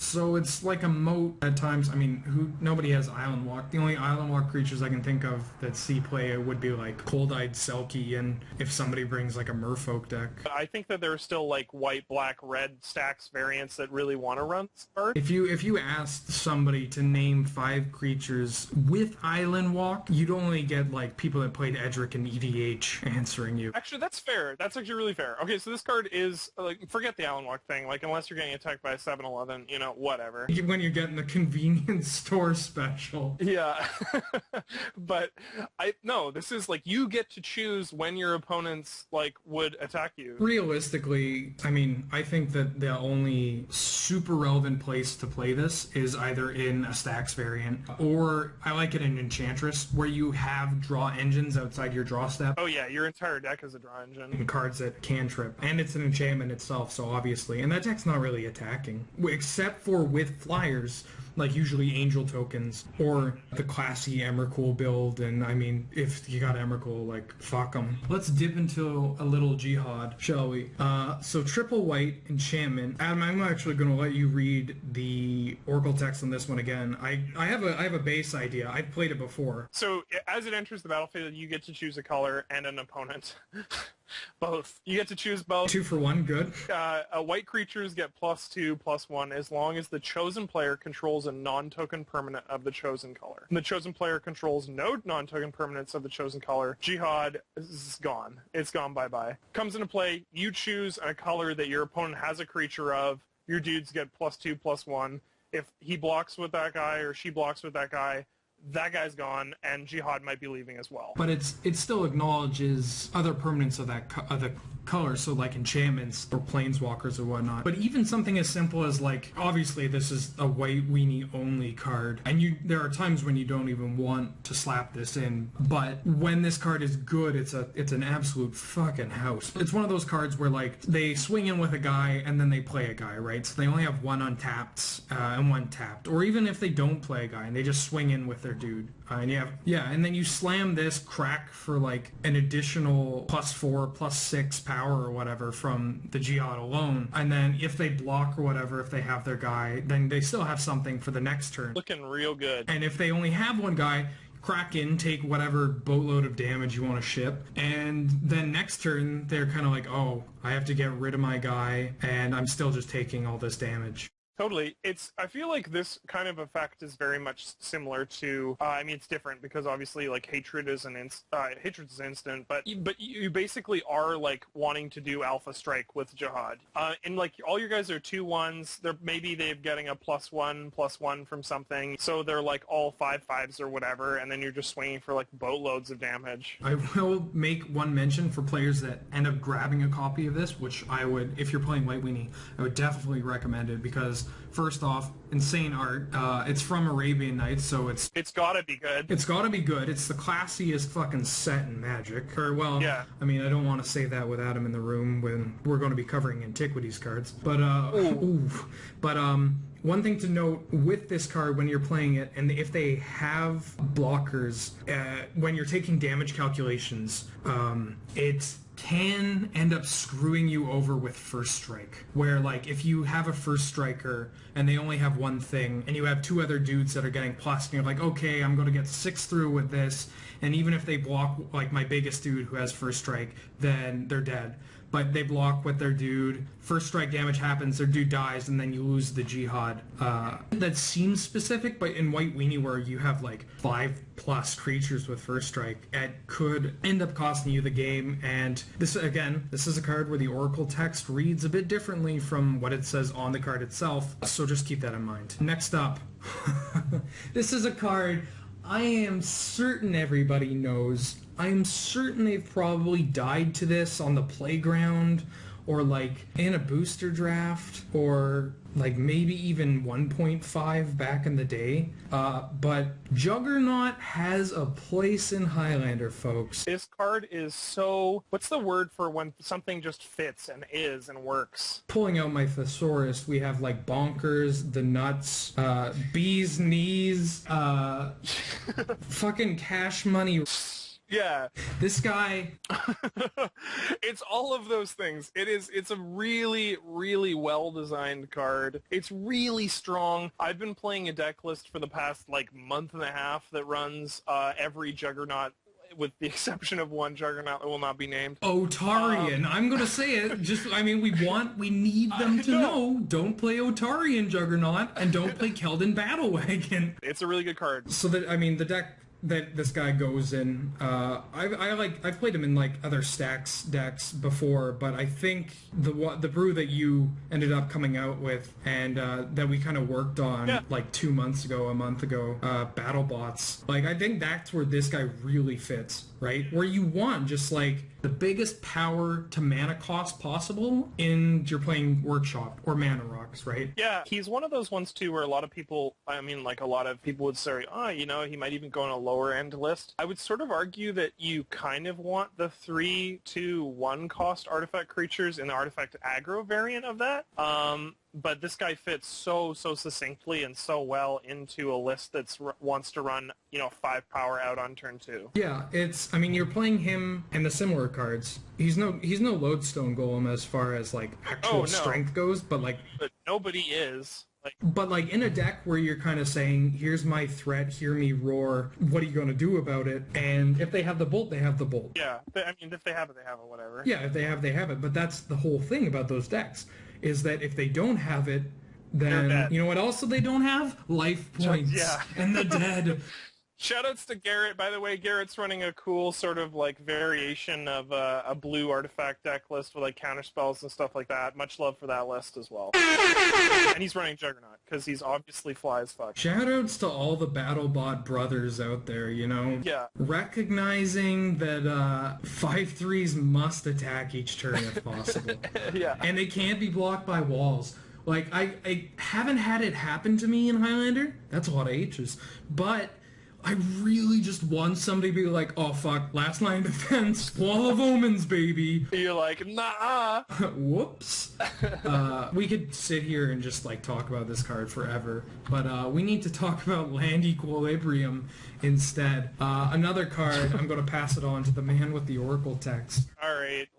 So it's like a moat at times. I mean, nobody has Island Walk. The only Island Walk creatures I can think of that see play would be like Cold-Eyed Selkie, and if somebody brings like a Merfolk deck. I think that there are still like white, black, red stacks variants that really want to run this card. If you asked somebody to name 5 creatures with Island Walk, you'd only get like people that played Edric and EDH answering you. Actually, that's fair. That's actually really fair. Okay, so this card is, like, forget the Island Walk thing. Like, unless you're getting attacked by a 7-Eleven, you know, whatever. When you're getting the convenience store special. Yeah. But no, this is like you get to choose when your opponents like would attack you. Realistically, I mean, I think that the only super relevant place to play this is either in a stacks variant, or I like it in Enchantress, where you have draw engines outside your draw step. Oh yeah, your entire deck is a draw engine. And cards that cantrip, and it's an enchantment itself, so obviously, and that deck's not really attacking, except for with flyers, like usually angel tokens, or the classy Emrakul build, and I mean, if you got Emrakul, like, fuck them. Let's dip into a little Jihad, shall we? So triple white enchantment. Adam, I'm actually going to let you read the Oracle text on this one again. I have a base idea. I've played it before. So as it enters the battlefield, you get to choose a color and an opponent. Both. You get to choose both. 2 for 1, good. White creatures get +2/+1 as long as the chosen player controls a non-token permanent of the chosen color. And the chosen player controls no non-token permanents of the chosen color. Jihad is gone. It's gone bye-bye. Comes into play, you choose a color that your opponent has a creature of. Your dudes get +2/+1. If he blocks with that guy or she blocks with that guy's gone, and Jihad might be leaving as well. But it still acknowledges other permanents of that the color, so like enchantments or planeswalkers or whatnot. But even something as simple as, like, obviously this is a white weenie only card, and there are times when you don't even want to slap this in, but when this card is good, it's an absolute fucking house. It's one of those cards where, like, they swing in with a guy and then they play a guy, right? So they only have 1 untapped and 1 tapped, or even if they don't play a guy and they just swing in with their dude, and then you slam this crack for like an additional +4, +6 power or whatever from the Jihad alone, and then if they block or whatever, if they have their guy, then they still have something for the next turn. Looking real good. And if they only have 1 guy, crack in, take whatever boatload of damage you want to ship, and then next turn they're kind of like, oh, I have to get rid of my guy and I'm still just taking all this damage. Totally. I feel like this kind of effect is very much similar to, I mean, it's different because obviously, like, hatred is instant, but you basically are, like, wanting to do Alpha Strike with Jihad. And, like, all your guys are 2/1s. Maybe they're getting a +1/+1 from something, so they're, like, all 5/5s or whatever, and then you're just swinging for, like, boatloads of damage. I will make one mention for players that end up grabbing a copy of this, which I would, if you're playing White Weenie, I would definitely recommend it, because First off, insane art. It's from Arabian Nights, so it's gotta be good. It's gotta be good. It's the classiest fucking set in Magic. Or, well, yeah. I mean, I don't want to say that with Adam in the room when we're going to be covering Antiquities cards. But, one thing to note with this card when you're playing it, and if they have blockers, when you're taking damage calculations, it can end up screwing you over with First Strike. Where, like, if you have a First Striker and they only have one thing, and you have two other dudes that are getting plus, and you're like, okay, I'm going to get 6 through with this, and even if they block, like, my biggest dude who has First Strike, then they're dead. But they block with their dude, First Strike damage happens, their dude dies, and then you lose the Jihad. That seems specific, but in White Weenie, where you have like 5+ creatures with First Strike, it could end up costing you the game. And this is a card where the Oracle text reads a bit differently from what it says on the card itself, so just keep that in mind. Next up, this is a card I am certain everybody knows. I am certain they've probably died to this on the playground, or like in a booster draft, or like maybe even 1.5 back in the day. But Juggernaut has a place in Highlander, folks. This card is so... What's the word for when something just fits and is and works? Pulling out my thesaurus, we have like bonkers, the nuts, bee's knees, fucking cash money. Yeah. This guy... It's all of those things. It's a really, really well-designed card. It's really strong. I've been playing a deck list for the past, like, month and a half that runs every Juggernaut, with the exception of one Juggernaut that will not be named. Otarian. I'm going to say it. We need them to know. Don't play Otarian Juggernaut, and don't play Keldon Battlewagon. It's a really good card. So that, I mean, the deck that this guy goes in, I've played him in like other stacks decks before, but I think the brew that you ended up coming out with, and that we kind of worked on like a month ago, Battle Bots, like I think that's where this guy really fits, right? Where you want just like the biggest power to mana cost possible in you're playing Workshop or Mana Rocks, right? Yeah, he's one of those ones too where a lot of people would say, he might even go on a lower end list. I would sort of argue that you kind of want the 3/2/1 cost artifact creatures in the artifact aggro variant of that. But this guy fits so succinctly and so well into a list that's wants to run 5 power out on turn 2. Yeah, you're playing him and the similar cards. He's no Lodestone Golem as far as like actual strength goes, but nobody is. But in a deck where you're kind of saying, here's my threat, hear me roar, what are you going to do about it? And if they have the bolt, they have the bolt. Yeah, if they have it, they have it, whatever. Yeah, if they have it. But that's the whole thing about those decks, is that if they don't have it, then you know what else they don't have? Life points. Yeah. And the dead. Shoutouts to Garrett, by the way. Garrett's running a cool sort of variation of a blue artifact deck list with counter spells and stuff like that. Much love for that list as well. And he's running Juggernaut because he's obviously fly as fuck. Shoutouts to all the BattleBot brothers out there, Yeah. Recognizing that 5/3s must attack each turn if possible. Yeah. And they can't be blocked by walls. I haven't had it happen to me in Highlander. That's a lot of H's. But I really just want somebody to be like, oh fuck, last line defense, Wall of Omens, baby. You're like, nah. Whoops. We could sit here and just talk about this card forever, but we need to talk about Land Equilibrium instead. Another card, I'm going to pass it on to the man with the Oracle text. Alright,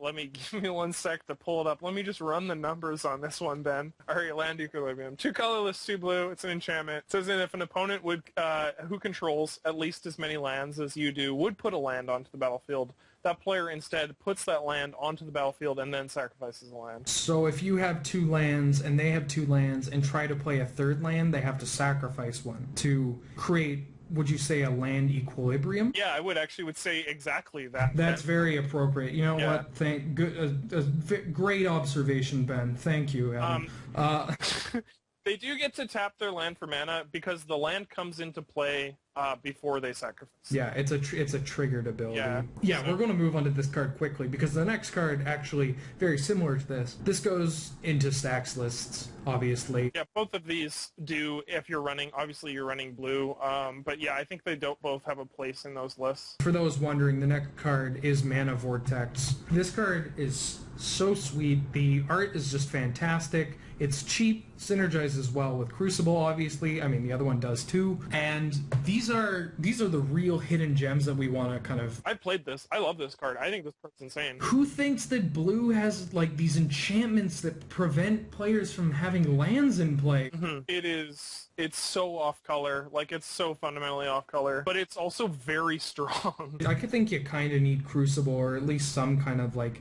give me 1 sec to pull it up. Let me just run the numbers on this one, Ben. Alright, Land Equilibrium. 2 colorless, 2 blue. It's an enchantment. It says that if an opponent who controls at least as many lands as you do would put a land onto the battlefield, that player instead puts that land onto the battlefield and then sacrifices the land. So if you have 2 lands and they have 2 lands and try to play a 3rd land, they have to sacrifice one to create, would you say, a land equilibrium? Yeah, I would say exactly that. That's very appropriate. You know what? Great observation, Ben. Thank you, Adam. They do get to tap their land for mana because the land comes into play before they sacrifice. Yeah, it's a triggered ability. Yeah, we're going to move on to this card quickly because the next card actually very similar to this. This goes into stacks lists, obviously. Yeah, both of these do if you're running. Obviously, you're running blue, but yeah, I think they don't both have a place in those lists. For those wondering, the next card is Mana Vortex. This card is so sweet. The art is just fantastic. It's cheap, synergizes well with Crucible, obviously. I mean, the other one does too. And these are the real hidden gems that we want to kind of... I played this. I love this card. I think this card's insane. Who thinks that blue has, like, these enchantments that prevent players from having lands in play? Mm-hmm. It's so off color. Like, it's so fundamentally off color. But it's also very strong. I could think you kind of need Crucible, or at least some kind of, like,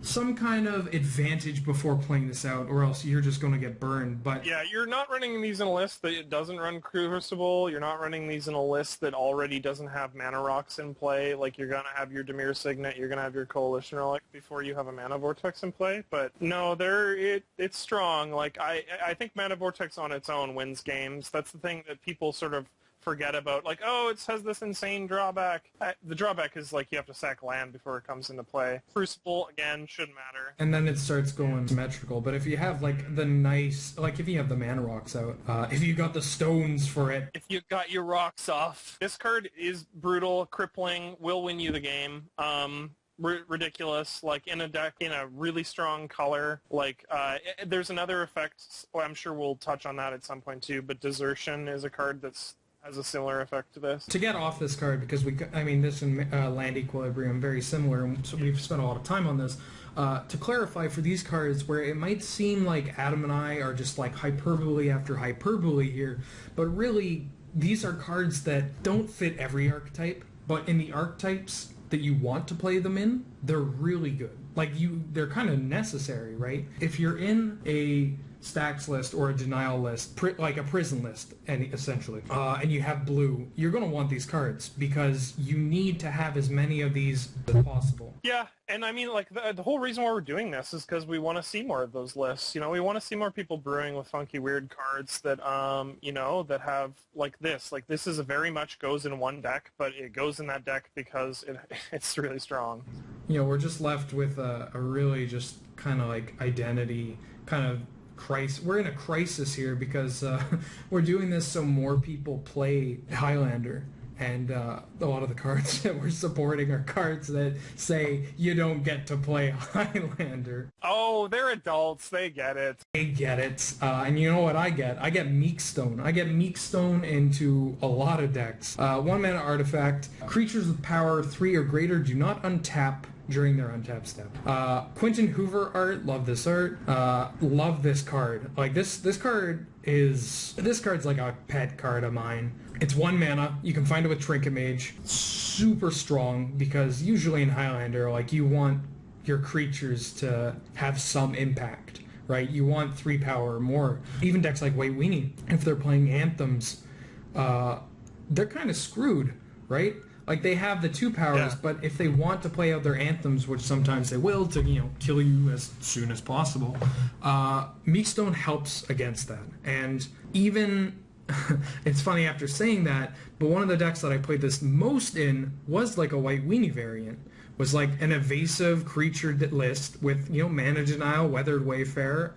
some kind of advantage before playing this out, or else you're just going to get burned. But yeah, you're not running these in a list that it doesn't run Crucible. You're not running these in a list that already doesn't have mana rocks in play. Like, you're going to have your Dimir Signet, you're going to have your Coalition Relic before you have a Mana Vortex in play. But no, it's strong. Like, I think Mana Vortex on its own wins games. That's the thing that people sort of forget about. Like, oh, it has this insane drawback. The drawback is, like, you have to sack land before it comes into play. Crucible, again, shouldn't matter. And then it starts going symmetrical. But if you have, like, the nice... Like, if you have the mana rocks out, if you got the stones for it... If you got your rocks off. This card is brutal, crippling, will win you the game. Ridiculous, like in a deck in a really strong color. Like there's another effect, I'm sure we'll touch on that at some point too, but Desertion is a card that's has a similar effect to this. To get off this card, because this and Land Equilibrium very similar, and so we've spent a lot of time on this. To clarify for these cards, where it might seem like Adam and I are just like hyperbole after hyperbole here, but really these are cards that don't fit every archetype, but in the archetypes that you want to play them in, they're really good. Like, they're kind of necessary, right? If you're in a stacks list or a denial list, like a prison list, and essentially, and you have blue, you're going to want these cards because you need to have as many of these as possible. Yeah, and I mean, like, the whole reason why we're doing this is because we want to see more of those lists. You know, we want to see more people brewing with funky, weird cards that, you know, that have, like this. Like, this is very much goes in one deck, but it goes in that deck because it's really strong. You know, we're just left with a really just kind of, like, identity kind of crisis. We're in a crisis here because we're doing this so more people play Highlander. And a lot of the cards that we're supporting are cards that say you don't get to play Highlander. Oh, they're adults. They get it. They get it. And you know what I get? I get Meekstone. I get Meekstone into a lot of decks. 1 mana artifact. Creatures with power 3 or greater do not untap during their untap step. Quentin Hoover art. Love this art. Love this card. Like, this card's like a pet card of mine. It's 1 mana. You can find it with Trinket Mage. Super strong because usually in Highlander, like, you want your creatures to have some impact, right? You want 3 power or more. Even decks like White Weenie, if they're playing Anthems, they're kind of screwed, right? Like, they have the 2 powers, but if they want to play out their Anthems, which sometimes they will, to, you know, kill you as soon as possible, Meekstone helps against that. And even... it's funny after saying that, but one of the decks that I played this most in was like a White Weenie variant. Was like an evasive creature list with, you know, Mana Denial, Weathered Wayfarer,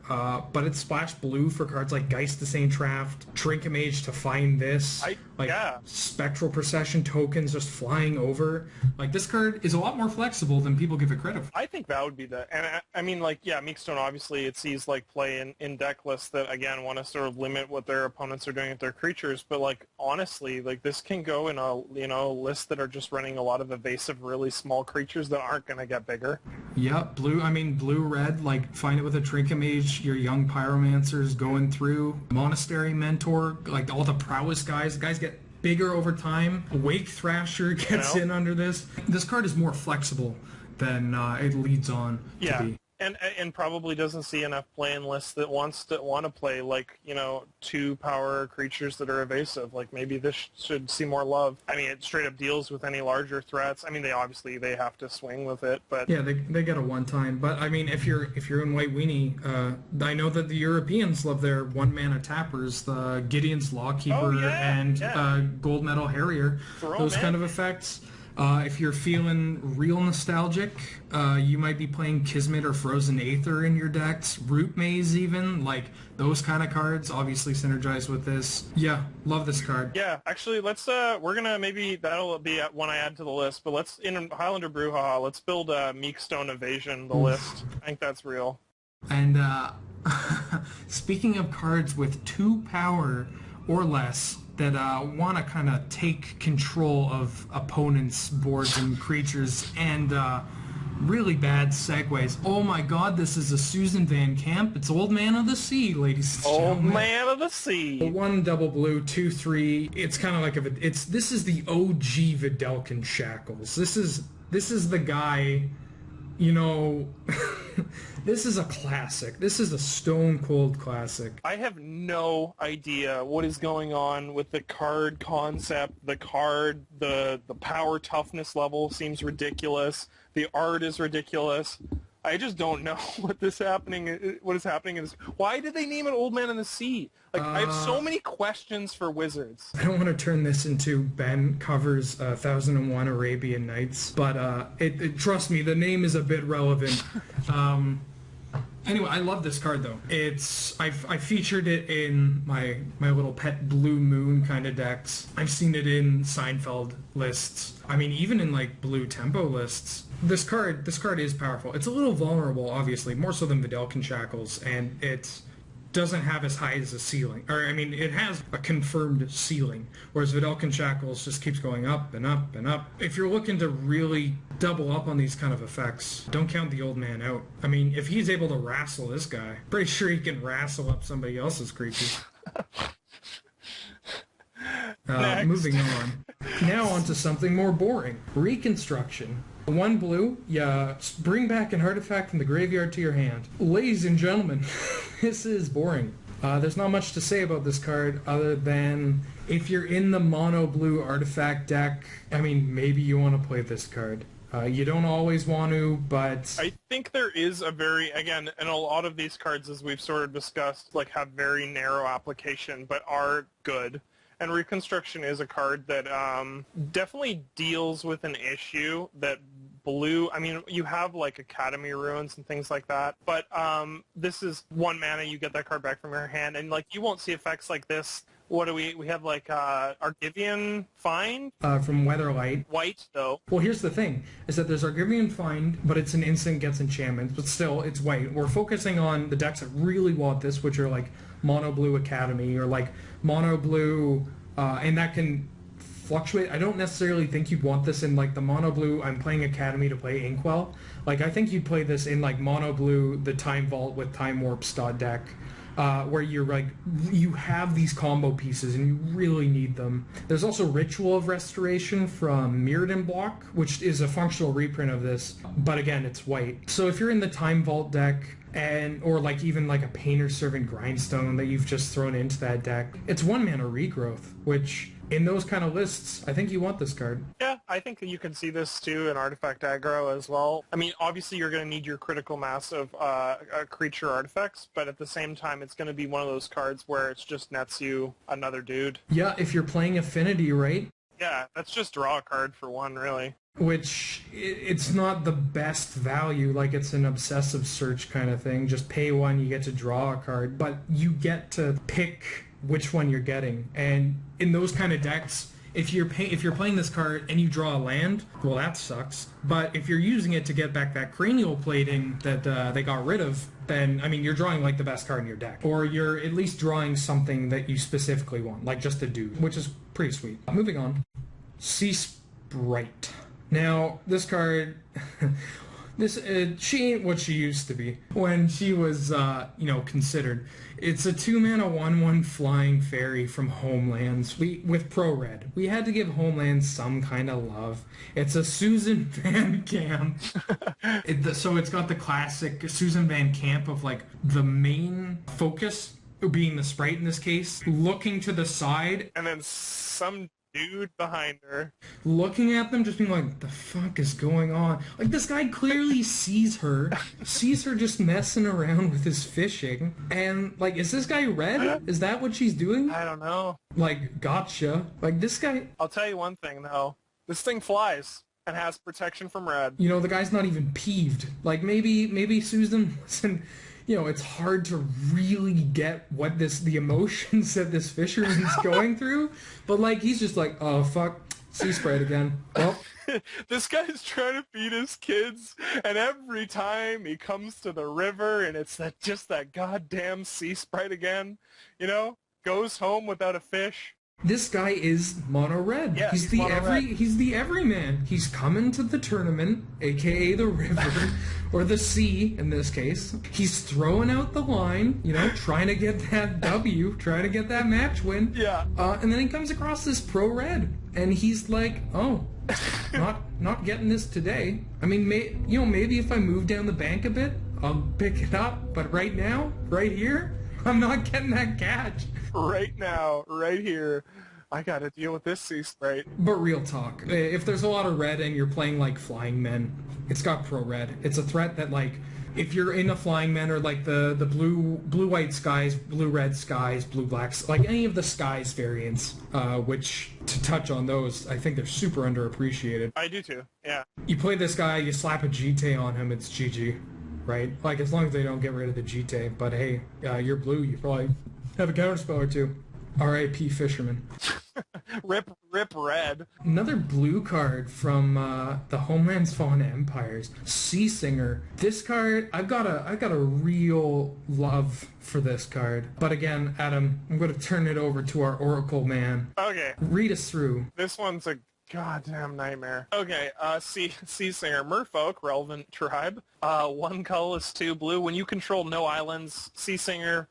but it's splash blue for cards like Geist the Saint Draft, Trinket Mage to find this, Spectral Procession tokens just flying over. Like, this card is a lot more flexible than people give it credit for. I think that would be and I mean, like, yeah, Meekstone, obviously, it sees, like, play in deck lists that, again, want to sort of limit what their opponents are doing with their creatures, but, like, honestly, like, this can go in a, you know, list that are just running a lot of evasive, really small creatures that aren't going to get bigger. Yeah, blue-red, like, find it with a Trinket Mage, your young Pyromancers going through, Monastery Mentor, like, all the prowess guys get bigger over time. Wake Thrasher gets in under this. This card is more flexible than it leads on to be. And probably doesn't see enough play in lists that want to play like 2-power creatures that are evasive. Like maybe this should see more love. I mean, it straight up deals with any larger threats. I mean, they have to swing with it, but yeah, they get a one-time. But I mean, if you're in White Weenie, I know that the Europeans love their 1-mana tappers, the Gideon's Lawkeeper and Gold Metal Harrier. Those kind of effects. If you're feeling real nostalgic, you might be playing Kismet or Frozen Aether in your decks. Root Maze even, like those kind of cards obviously synergize with this. Yeah, love this card. Yeah, actually, let's, we're gonna, maybe that'll be one I add to the list, but let's, in Highlander Brouhaha, let's build a Meekstone Evasion, the list. I think that's real. And, speaking of cards with 2 power or less, that want to kind of take control of opponents' boards and creatures, and really bad segues. Oh my god, this is a Susan Van Camp. It's Old Man of the Sea, ladies and gentlemen. Old Man of the Sea. 1 double blue, 2/3. It's kind of like this is the OG Vidalcan Shackles. This is the guy, this is a classic. This is a stone cold classic. I have no idea what is going on with the card concept. The card, the power toughness level seems ridiculous. The art is ridiculous. I just don't know what is happening in this. Why did they name it Old Man in the Sea? Like, I have so many questions for Wizards. I don't want to turn this into Ben covers 1001 Arabian Nights, but trust me, the name is a bit relevant. Anyway, I love this card though. I featured it in my little pet Blue Moon kind of decks. I've seen it in Seinfeld lists. I mean, even in like Blue Tempo lists. This card is powerful. It's a little vulnerable, obviously, more so than Vidalcan Shackles, and it doesn't have as high as a ceiling. Or, I mean, it has a confirmed ceiling, whereas Vidalcan Shackles just keeps going up and up and up. If you're looking to really double up on these kind of effects, don't count the Old Man out. I mean, if he's able to wrestle this guy, pretty sure he can wrestle up somebody else's creatures. Moving on. Now on to something more boring. Reconstruction. 1 blue, you bring back an artifact from the graveyard to your hand. Ladies and gentlemen, this is boring. There's not much to say about this card other than if you're in the mono blue artifact deck, I mean, maybe you want to play this card. You don't always want to, but... I think there is a very, again, and a lot of these cards, as we've sort of discussed, like have very narrow application, but are good. And Reconstruction is a card that definitely deals with an issue that blue, I mean, you have like Academy Ruins and things like that, but this is 1 mana, you get that card back from your hand, and like you won't see effects like this. What do we have like Argivian Find? From Weatherlight. White, though. Well, here's the thing, is that there's Argivian Find, but it's an instant, gets enchantments, but still, it's white. We're focusing on the decks that really want this, which are like Mono Blue Academy, or like Mono Blue, and that can fluctuate. I don't necessarily think you'd want this in like the Mono Blue, I'm playing Academy to play Inkwell. Like, I think you'd play this in like Mono Blue, the Time Vault with Time Warp stud deck. Where you're like, you have these combo pieces and you really need them. There's also Ritual of Restoration from Mirrodin Block, which is a functional reprint of this, but again, it's white. So if you're in the Time Vault deck, or like even like a Painter's Servant Grindstone that you've just thrown into that deck, it's 1 mana regrowth, which in those kind of lists, I think you want this card. Yeah, I think you can see this too in Artifact Aggro as well. I mean, obviously you're going to need your critical mass of creature artifacts, but at the same time, it's going to be one of those cards where it's just nets you another dude. Yeah, if you're playing Affinity, right? Yeah, that's just draw a card for 1, really. Which, it's not the best value, like it's an obsessive search kind of thing. Just pay 1, you get to draw a card, but you get to pick which one you're getting. And in those kind of decks, if you're playing this card and you draw a land, well, that sucks. But if you're using it to get back that cranial plating that they got rid of, then, I mean, you're drawing like the best card in your deck. Or you're at least drawing something that you specifically want, like just a dude, which is pretty sweet. Moving on. Sprite. Now, this card... This she ain't what she used to be when she was, considered. It's a 2-mana 1/1 flying fairy from Homelands. With Pro Red, we had to give Homelands some kind of love. It's a Susan Van Camp. So it's got the classic Susan Van Camp of like the main focus being the sprite in this case, looking to the side, and then some dude behind her looking at them, just being like, the fuck is going on? Like, this guy clearly sees her just messing around with his fishing, and like, is this guy red? Is that what she's doing? I don't know. Like, gotcha. Like, this guy, I'll tell you one thing though, this thing flies and has protection from red. the guy's not even peeved. Like, maybe Susan wasn't, it's hard to really get what the emotions that this fisherman's going through, but like, he's just like, oh fuck, sea sprite again. Well, this guy's trying to feed his kids, and every time he comes to the river and it's that goddamn sea sprite again, goes home without a fish. this guy is mono red. Yeah, he's the everyman. He's coming to the tournament, aka the river, or the sea in this case. He's throwing out the line, trying to get that W, trying to get that match win. Yeah. And then he comes across this pro red, and he's like, oh, not getting this today. I mean, maybe if I move down the bank a bit, I'll pick it up. But right now, right here, I'm not getting that catch. Right now, right here, I gotta deal with this sea sprite. But real talk, if there's a lot of red and you're playing like flying men, it's got pro red. It's a threat that, like, if you're in a flying men or like the blue white skies, blue red skies, blue blacks, like any of the skies variants, which, to touch on those, I think they're super underappreciated. I do too, yeah. You play this guy, you slap a GT on him, it's GG, right? Like, as long as they don't get rid of the GT. But hey, you're blue, you probably have a counterspell or two. R.I.P. Fisherman. Rip red. Another blue card from the Homelands Fallen Empires, Seasinger. This card, I've got a real love for this card. But again, Adam, I'm going to turn it over to our Oracle man. Okay. Read us through. This one's a goddamn nightmare. Okay, Seasinger, Merfolk, relevant tribe. 1 colorless, 2 blue. When you control no islands, Seasinger,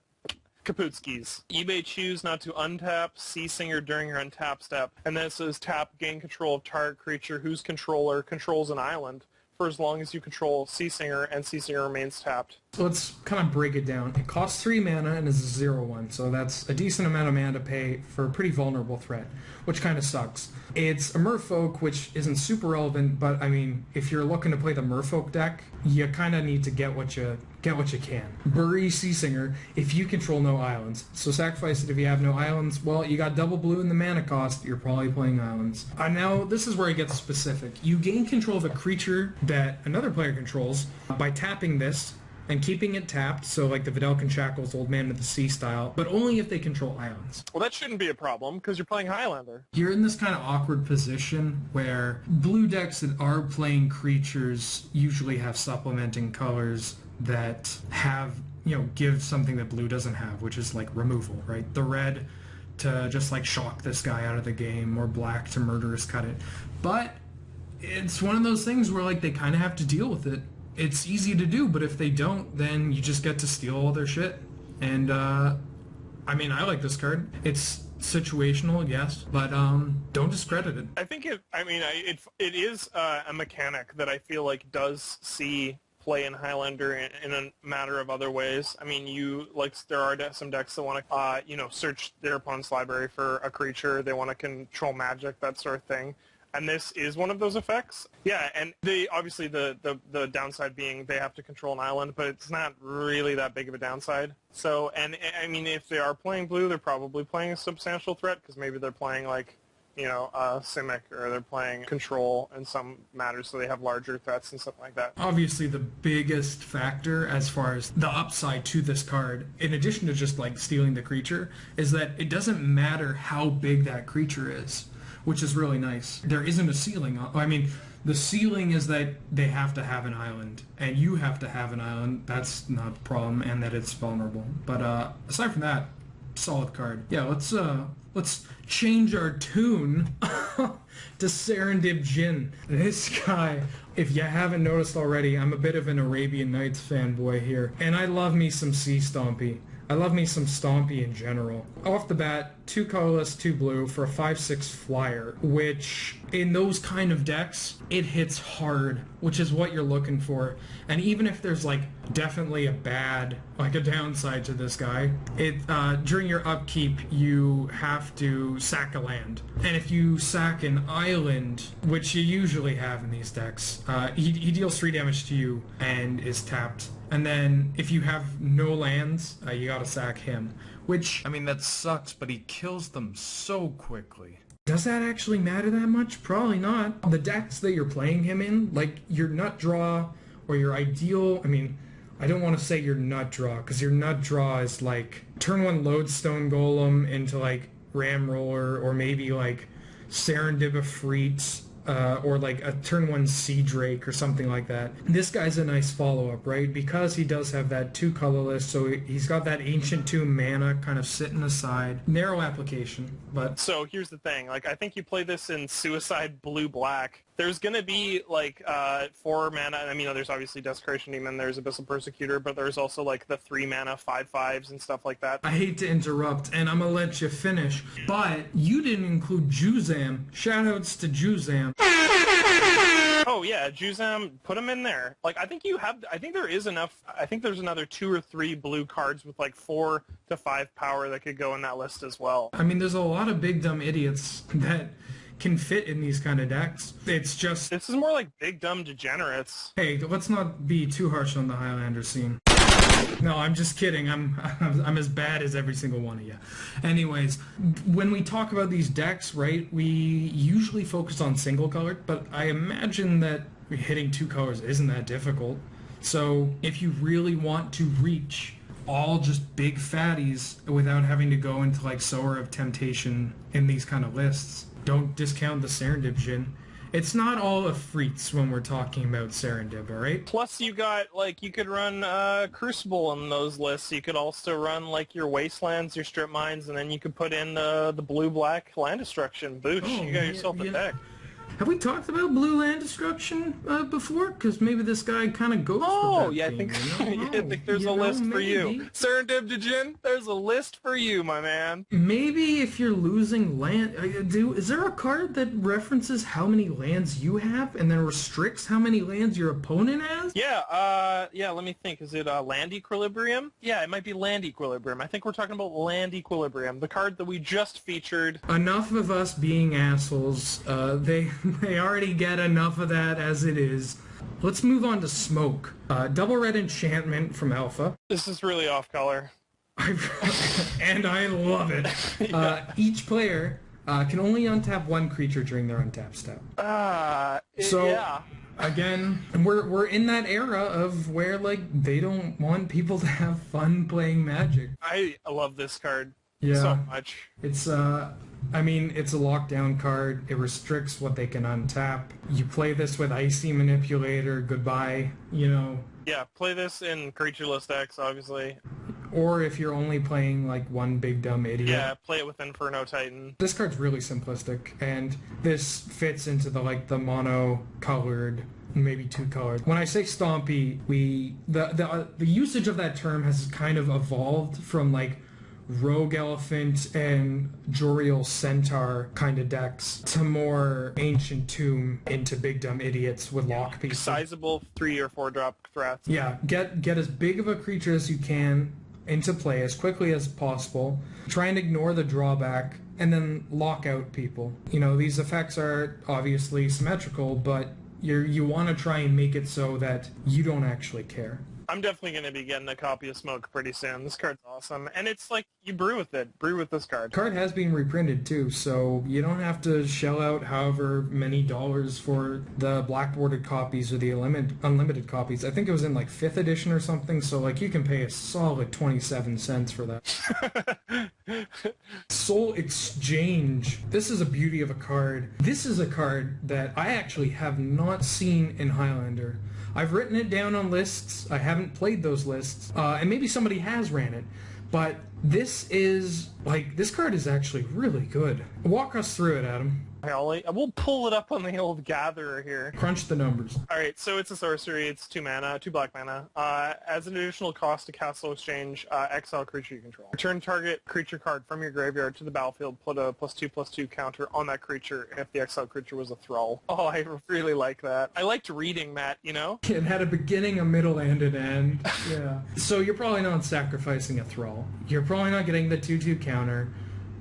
Kaputskis. You may choose not to untap Seasinger during your untap step. And then it says tap, gain control of target creature whose controller controls an island for as long as you control Seasinger and Seasinger remains tapped. So let's kind of break it down. It costs 3 mana and is a 0/1, so that's a decent amount of mana to pay for a pretty vulnerable threat, which kind of sucks. It's a Merfolk, which isn't super relevant, but I mean, if you're looking to play the Merfolk deck, you kind of need to get what you can. Bury Seasinger if you control no islands. So sacrifice it if you have no islands. Well, you got double blue in the mana cost, you're probably playing islands. Now, this is where it gets specific. You gain control of a creature that another player controls by tapping this and keeping it tapped, so like the Vidalcan Shackles, Old Man of the Sea style, but only if they control islands. Well, that shouldn't be a problem, because you're playing Highlander. You're in this kind of awkward position where blue decks that are playing creatures usually have supplementing colors that have, give something that blue doesn't have, which is like removal, right? The red to just like shock this guy out of the game, or black to murderous cut it. But it's one of those things where like they kind of have to deal with it. It's easy to do, but if they don't, then you just get to steal all their shit. And I like this card. It's situational, yes, but don't discredit it. I think it is a mechanic that I feel like does see play in Highlander in a matter of other ways. I mean, there are some decks that want to, search their opponent's library for a creature. They want to control magic, that sort of thing. And this is one of those effects. Yeah, and obviously the downside being they have to control an island, but it's not really that big of a downside. So, and I mean, if they are playing blue, they're probably playing a substantial threat, because maybe they're playing like, Simic, or they're playing control in some matters, so they have larger threats and something like that. Obviously, the biggest factor as far as the upside to this card, in addition to just like stealing the creature, is that it doesn't matter how big that creature is, which is really nice. There isn't a ceiling. I mean, the ceiling is that they have to have an island, and you have to have an island. That's not a problem, and that it's vulnerable. But aside from that, solid card. Yeah, let's change our tune to Serendib Djinn. This guy, If you haven't noticed already, I'm a bit of an Arabian Nights fanboy here, and I love me some Sea Stompy. I love me some Stompy in general. Off the bat, 2 colorless, 2 blue for a 5/6 flyer, which in those kind of decks, it hits hard, which is what you're looking for. And even if there's like definitely a downside to this guy, during your upkeep, you have to sack a land. And if you sack an island, which you usually have in these decks, he deals 3 damage to you and is tapped. And then if you have no lands, you gotta sack him. Which, I mean, that sucks, but he kills them so quickly. Does that actually matter that much? Probably not. The decks that you're playing him in, like your nut draw or your ideal, I mean, I don't want to say your nut draw, because your nut draw is like turn 1 Lodestone Golem into like Ram Roller, or maybe like Serendib Djinn, or like a turn 1 Sea Drake or something like that. This guy's a nice follow-up, right? Because he does have that 2 colorless, so he's got that Ancient Tomb mana kind of sitting aside. Narrow application, but... So here's the thing, like, I think you play this in Suicide Blue-Black. There's going to be, like, 4 mana, I mean, there's obviously Desecration Demon, there's Abyssal Persecutor, but there's also, like, the 3 mana 5/5s and stuff like that. I hate to interrupt, and I'm going to let you finish, but you didn't include Juzam. Shoutouts to Juzam. Oh yeah, Juzam, put him in there. Like, I think there is enough, I think there's another 2 or 3 blue cards with like 4 to 5 power that could go in that list as well. I mean, there's a lot of big dumb idiots that can fit in these kind of decks. It's just... This is more like big dumb degenerates. Hey, let's not be too harsh on the Highlander scene. No, I'm just kidding. I'm as bad as every single one of you. Anyways, when we talk about these decks, right, we usually focus on single colored, but I imagine that hitting 2 colors isn't that difficult. So if you really want to reach all just big fatties without having to go into like Sower of Temptation in these kind of lists, don't discount the Serendib Djinn. It's not all Afrits when we're talking about Serendib, alright? Plus you got, like, you could run Crucible in those lists. You could also run, like, your Wastelands, your Strip Mines, and then you could put in the blue-black Land Destruction. Boosh, you got yourself a deck. Have we talked about blue land destruction before? Because maybe this guy kind of goes with that I theme, think, I think there's a list for you. Serendib Djinn, there's a list for you, my man. Maybe if you're losing land... is there a card that references how many lands you have and then restricts how many lands your opponent has? Yeah, let me think. Is it Land Equilibrium? Yeah, it might be Land Equilibrium. I think we're talking about Land Equilibrium, the card that we just featured. Enough of us being assholes. They already get enough of that as it is. Let's move on to Smoke. Double red enchantment from Alpha. This is really off color. And I love it. Each player can only untap 1 creature during their untap step. Yeah. Again, we're in that era of where, like, they don't want people to have fun playing Magic. I love this card Yeah. so much. It's I mean, it's a lockdown card. It restricts what they can untap. You play this with Icy Manipulator, goodbye, you know. Yeah, play this in creatureless decks, obviously. Or if you're only playing, like, 1 big dumb idiot. Yeah, play it with Inferno Titan. This card's really simplistic, and this fits into the mono-colored, maybe 2-colored. When I say Stompy, the usage of that term has kind of evolved from, like, Rogue Elephant and Joriel Centaur kind of decks to more Ancient Tomb into Big Dumb Idiots with lock pieces. Sizable 3 or 4 drop threats. Yeah, get as big of a creature as you can into play as quickly as possible. Try and ignore the drawback and then lock out people. You know, these effects are obviously symmetrical, but you want to try and make it so that you don't actually care. I'm definitely going to be getting a copy of Smoke pretty soon. This card's awesome. And it's like, you brew with it. Brew with this card. The card has been reprinted too, so you don't have to shell out however many dollars for the black bordered copies or the unlimited copies. I think it was in like 5th edition or something, so like you can pay a solid 27 cents for that. Soul Exchange. This is a beauty of a card. This is a card that I actually have not seen in Highlander. I've written it down on lists. I haven't played those lists. And maybe somebody has ran it. But this card is actually really good. Walk us through it, Adam. We'll pull it up on the old gatherer here. Crunch the numbers. Alright, so it's a sorcery, it's 2 mana, 2 black mana. As an additional cost to cast Soul Exchange, exile creature you control. Return target creature card from your graveyard to the battlefield, put a +2/+2 counter on that creature if the exiled creature was a thrall. Oh, I really like that. I liked reading that, you know? It had a beginning, a middle, and an end. Yeah. So you're probably not sacrificing a thrall. You're probably not getting the 2/2 counter,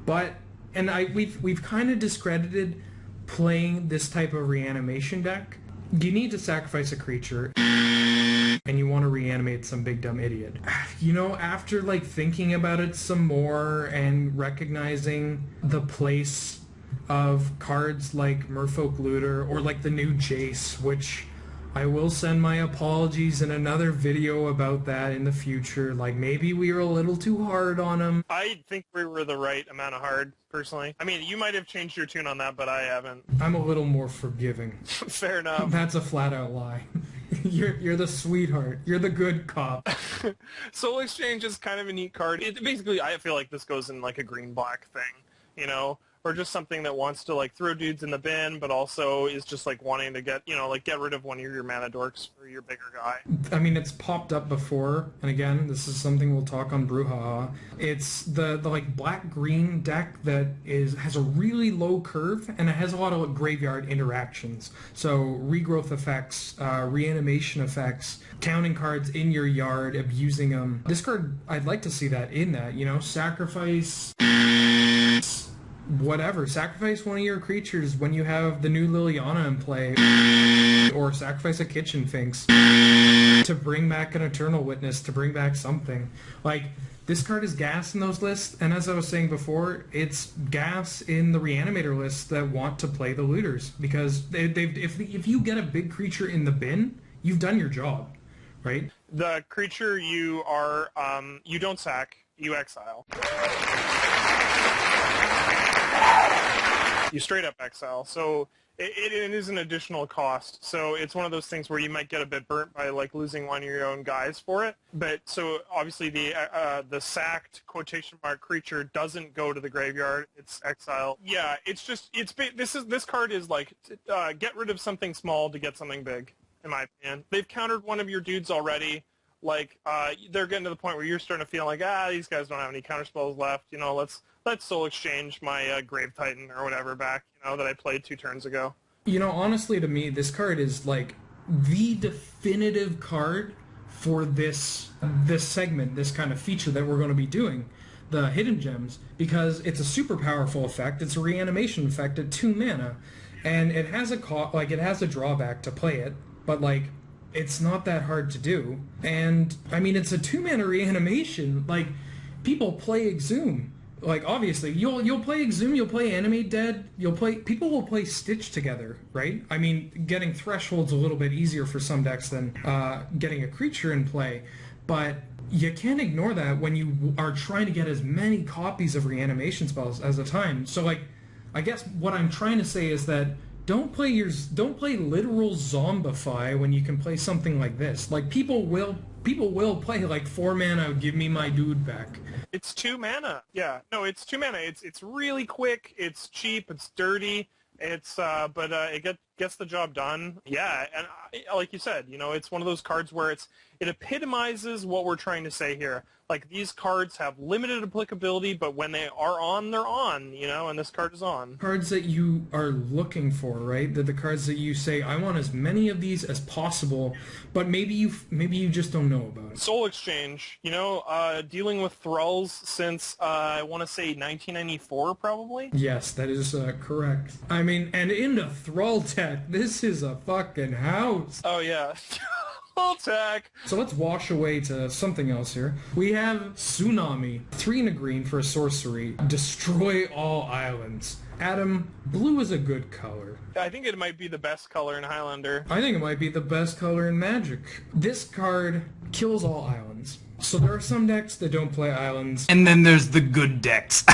but... And we've kind of discredited playing this type of reanimation deck. You need to sacrifice a creature, and you want to reanimate some big dumb idiot. You know, after like thinking about it some more and recognizing the place of cards like Merfolk Looter or like the new Jace, which I will send my apologies in another video about that in the future. Like, maybe we were a little too hard on him. I think we were the right amount of hard, personally. I mean, you might have changed your tune on that, but I haven't. I'm a little more forgiving. Fair enough. That's a flat-out lie. You're the sweetheart. You're the good cop. Soul Exchange is kind of a neat card. Basically, I feel like this goes in like a green-black thing, you know? Or just something that wants to like throw dudes in the bin, but also is just like wanting to get, you know, like get rid of one of your mana dorks for your bigger guy. I mean, it's popped up before, and again, this is something we'll talk on Brouhaha. It's the like black-green deck that has a really low curve, and it has a lot of graveyard interactions. So regrowth effects, reanimation effects, counting cards in your yard, abusing them. This card, I'd like to see that in that, you know, sacrifice... whatever. Sacrifice one of your creatures when you have the new Liliana in play, or sacrifice a Kitchen Finks to bring back an Eternal Witness, to bring back something. Like, this card is gas in those lists, and as I was saying before, it's gas in the Reanimator lists that want to play the looters, because if you get a big creature in the bin, you've done your job, right? The creature you are, you don't sack, you exile. You straight up exile, so it is an additional cost. So it's one of those things where you might get a bit burnt by like losing one of your own guys for it. But so obviously the sacked quotation mark creature doesn't go to the graveyard; it's exile. Yeah, it's just this card is like get rid of something small to get something big. In my opinion, they've countered one of your dudes already. Like they're getting to the point where you're starting to feel like these guys don't have any counter spells left. You know, let's Soul Exchange my Grave Titan or whatever back, you know, that I played 2 turns ago. You know, honestly, to me, this card is like the definitive card for this segment, this kind of feature that we're going to be doing, the Hidden Gems, because it's a super powerful effect. It's a reanimation effect at 2 mana, and it has a drawback to play it, but like it's not that hard to do. And I mean, it's a 2 mana reanimation. Like, people play Exhume. Like, obviously, you'll play Exhume, you'll play Animate Dead, people will play Stitch together, right? I mean, getting Threshold's a little bit easier for some decks than getting a creature in play, but you can't ignore that when you are trying to get as many copies of reanimation spells as a time. So, like, I guess what I'm trying to say is that don't play literal Zombify when you can play something like this. Like, people will play like 4 mana, give me my dude back. It's 2 mana. Yeah, no, it's 2 mana. It's really quick. It's cheap. It's dirty. It's but it gets the job done. Yeah, and like you said, you know, it's one of those cards where it epitomizes what we're trying to say here. Like, these cards have limited applicability, but when they are on, they're on, you know, and this card is on. Cards that you are looking for, right? The cards that you say, I want as many of these as possible, but maybe you just don't know about it. Soul Exchange, you know, dealing with thralls since, I want to say 1994, probably? Yes, that is correct. I mean, and in the Thrall tech, this is a fucking house. Oh, yeah. Tech. So let's wash away to something else here. We have Tsunami, 3 and a green for a sorcery. Destroy all islands. Adam, blue is a good color. I think it might be the best color in Highlander. I think it might be the best color in Magic. This card kills all islands. So there are some decks that don't play islands. And then there's the good decks.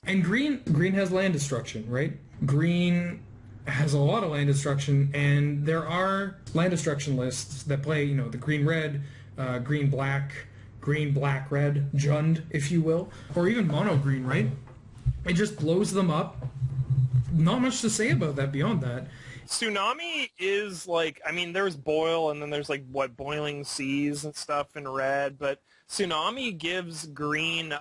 And green has land destruction, right? Green has a lot of land destruction, and there are land destruction lists that play, you know, the green-red, green-black, red, Jund, if you will, or even mono-green, right? It just blows them up. Not much to say about that beyond that. Tsunami is like, I mean, there's boil and then there's like boiling seas and stuff in red, but Tsunami gives green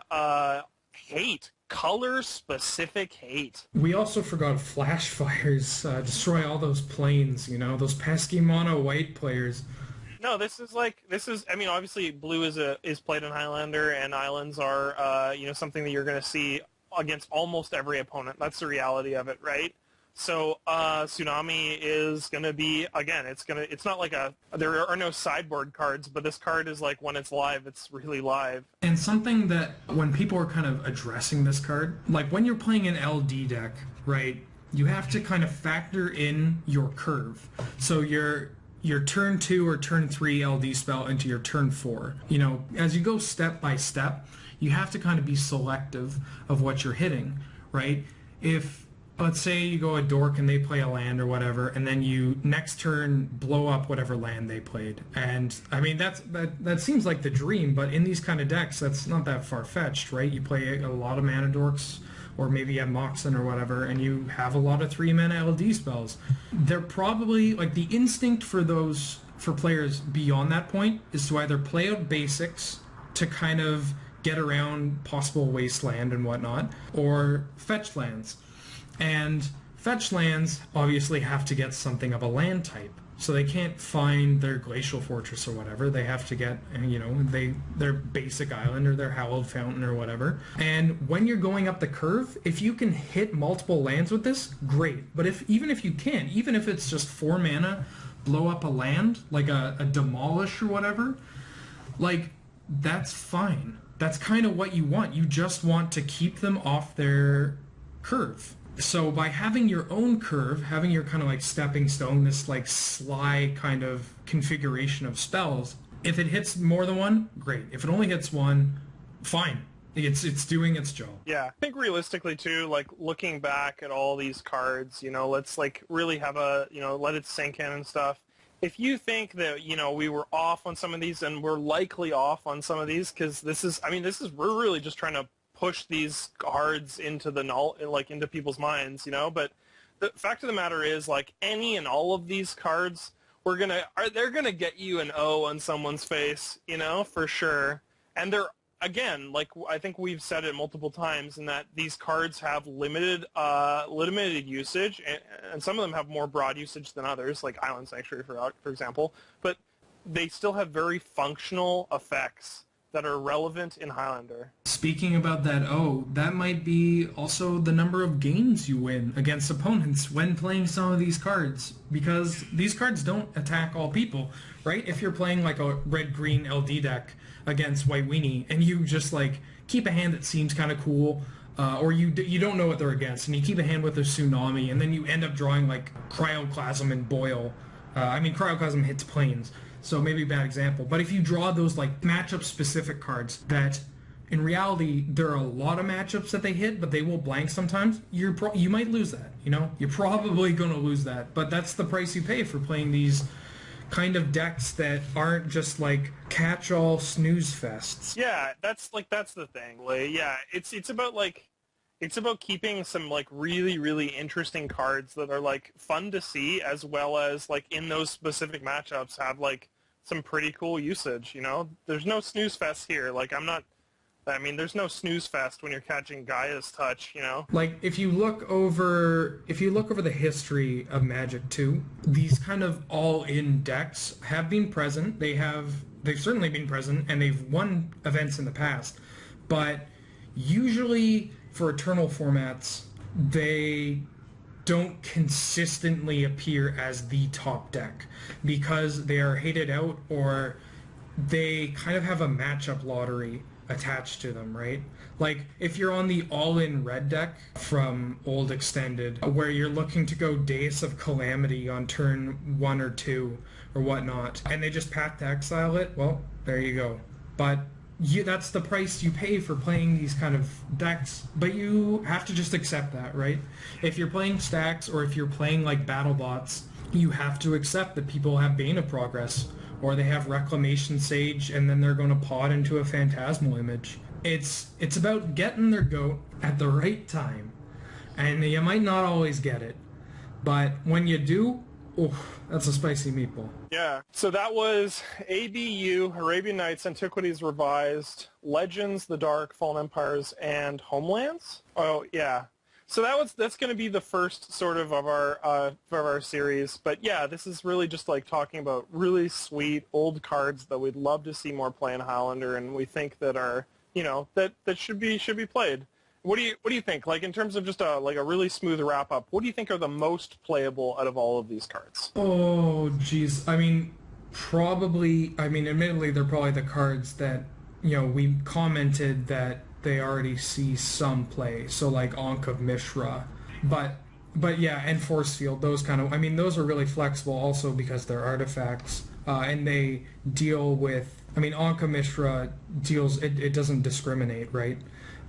hate, color specific hate. We also forgot flash fires, destroy all those planes, those pesky mono white players. No, this is I mean, obviously blue is played in Highlander, and islands are something that you're going to see against almost every opponent. That's the reality of it, right? So Tsunami is going to be, again, it's not like there are no sideboard cards, but this card is like, when it's live, it's really live. And something that when people are kind of addressing this card, like when you're playing an LD deck, right, you have to kind of factor in your curve. So your turn 2 or turn 3 LD spell into your turn 4. As you go step by step, you have to kind of be selective of what you're hitting, right? If, let's say you go a dork and they play a land or whatever, and then you next turn blow up whatever land they played. And I mean, that seems like the dream, but in these kind of decks, that's not that far-fetched, right? You play a lot of mana dorks, or maybe you have Moxen or whatever, and you have a lot of 3-mana LD spells. They're probably, like, the instinct for players beyond that point is to either play out basics to kind of get around possible wasteland and whatnot, or fetch lands. And fetch lands obviously have to get something of a land type. So they can't find their Glacial Fortress or whatever. They have to get, their basic island or their Hallowed Fountain or whatever. And when you're going up the curve, if you can hit multiple lands with this, great. But even if you can't, even if it's just 4 mana, blow up a land, like a Demolish or whatever, like, that's fine. That's kind of what you want. You just want to keep them off their curve. So by having your own curve, having your kind of like stepping stone, this like sly kind of configuration of spells, if it hits more than one, great. If it only hits one, fine. It's doing its job. Yeah, I think realistically too, like looking back at all these cards, let's like really have let it sink in and stuff. If you think that, we were off on some of these, and we're likely off on some of these, because we're really just trying to push these cards into into people's minds, but the fact of the matter is, like, any and all of these cards, they're gonna get you an O on someone's face, for sure. And they're, again, like, I think we've said it multiple times, in that these cards have limited usage, and some of them have more broad usage than others, like Island Sanctuary, for example, but they still have very functional effects that are relevant in Highlander. Speaking about that, that might be also the number of games you win against opponents when playing some of these cards, because these cards don't attack all people, right? If you're playing like a red-green LD deck against White Weenie, and you just like keep a hand that seems kind of cool, or you don't know what they're against, and you keep a hand with a Tsunami, and then you end up drawing like Cryoclasm and Boil. Cryoclasm hits planes, so maybe a bad example. But if you draw those like matchup-specific cards that, in reality, there are a lot of matchups that they hit, but they will blank sometimes, you might lose that, You're probably going to lose that. But that's the price you pay for playing these kind of decks that aren't just like catch-all snooze fests. Yeah, that's the thing. Like, yeah, it's about keeping some like really, really interesting cards that are like fun to see, as well as like in those specific matchups have like some pretty cool usage, There's no snooze fest here. Like, there's no snooze fest when you're catching Gaea's touch, Like, if you look over the history of Magic 2, these kind of all-in decks have been present. They've certainly been present, and they've won events in the past. But usually for Eternal formats, they don't consistently appear as the top deck because they are hated out, or they kind of have a matchup lottery attached to them, right? Like, if you're on the all-in red deck from Old Extended, where you're looking to go Deus of Calamity on turn 1 or 2 or whatnot, and they just Path to Exile it, well, there you go. But that's the price you pay for playing these kind of decks, but you have to just accept that, right? If you're playing stacks, or if you're playing like BattleBots, you have to accept that people have Bane of Progress, or they have Reclamation Sage, and then they're going to pod into a Phantasmal Image. it's about getting their goat at the right time, and you might not always get it, but when you do, oh, that's a spicy meatball. Yeah. So that was ABU, Arabian Nights, Antiquities Revised, Legends, The Dark, Fallen Empires, and Homelands. Oh yeah. So that's going to be the first sort of our series. But yeah, this is really just like talking about really sweet old cards that we'd love to see more play in Highlander, and we think that are that should be played. What do you think? Like in terms of just a really smooth wrap up, what do you think are the most playable out of all of these cards? Oh geez, I mean, admittedly, they're probably the cards that we commented that they already see some play. So like Ankh of Mishra, but yeah, and Forcefield. Those kind of, those are really flexible also because they're artifacts, and they deal with. Ankh of Mishra deals. It doesn't discriminate, right?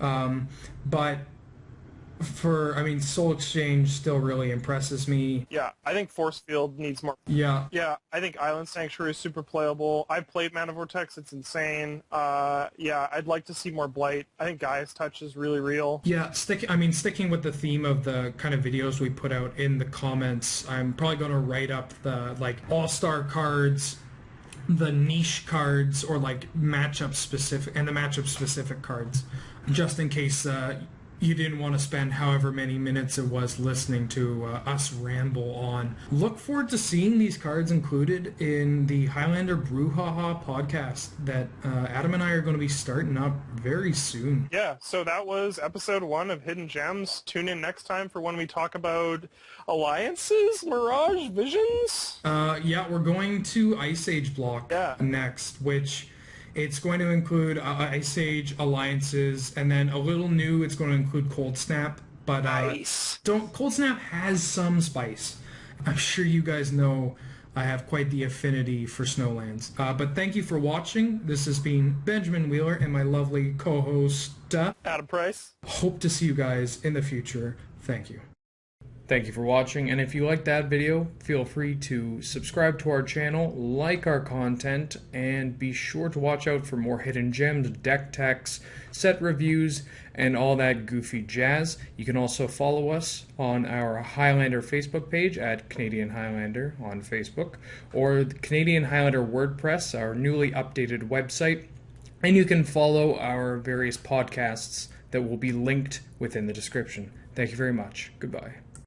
But Soul Exchange still really impresses me. Yeah, I think Forcefield needs more. Yeah. Yeah, I think Island Sanctuary is super playable. I've played Mana Vortex. It's insane. Yeah, I'd like to see more Blight. I think Gaia's Touch is really real. Yeah, sticking with the theme of the kind of videos we put out in the comments, I'm probably going to write up the, all-star cards, the niche cards, or, matchup specific cards, just in case, you didn't want to spend however many minutes it was listening to us ramble on. Look forward to seeing these cards included in the Highlander Brouhaha podcast that Adam and I are going to be starting up very soon. Yeah, so that was episode 1 of Hidden Gems. Tune in next time for when we talk about alliances, Mirage, Visions. Yeah, we're going to Ice Age block next, which... It's going to include Ice Age alliances, and then a little new. It's going to include Cold Snap, but nice. Cold Snap has some spice. I'm sure you guys know I have quite the affinity for Snowlands. But thank you for watching. This has been Benjamin Wheeler and my lovely co-host Adam Price. Hope to see you guys in the future. Thank you. Thank you for watching, and if you liked that video, feel free to subscribe to our channel, like our content, and be sure to watch out for more hidden gems, deck techs, set reviews, and all that goofy jazz. You can also follow us on our Highlander Facebook page at Canadian Highlander on Facebook, or the Canadian Highlander WordPress, our newly updated website, and you can follow our various podcasts that will be linked within the description. Thank you very much. Goodbye.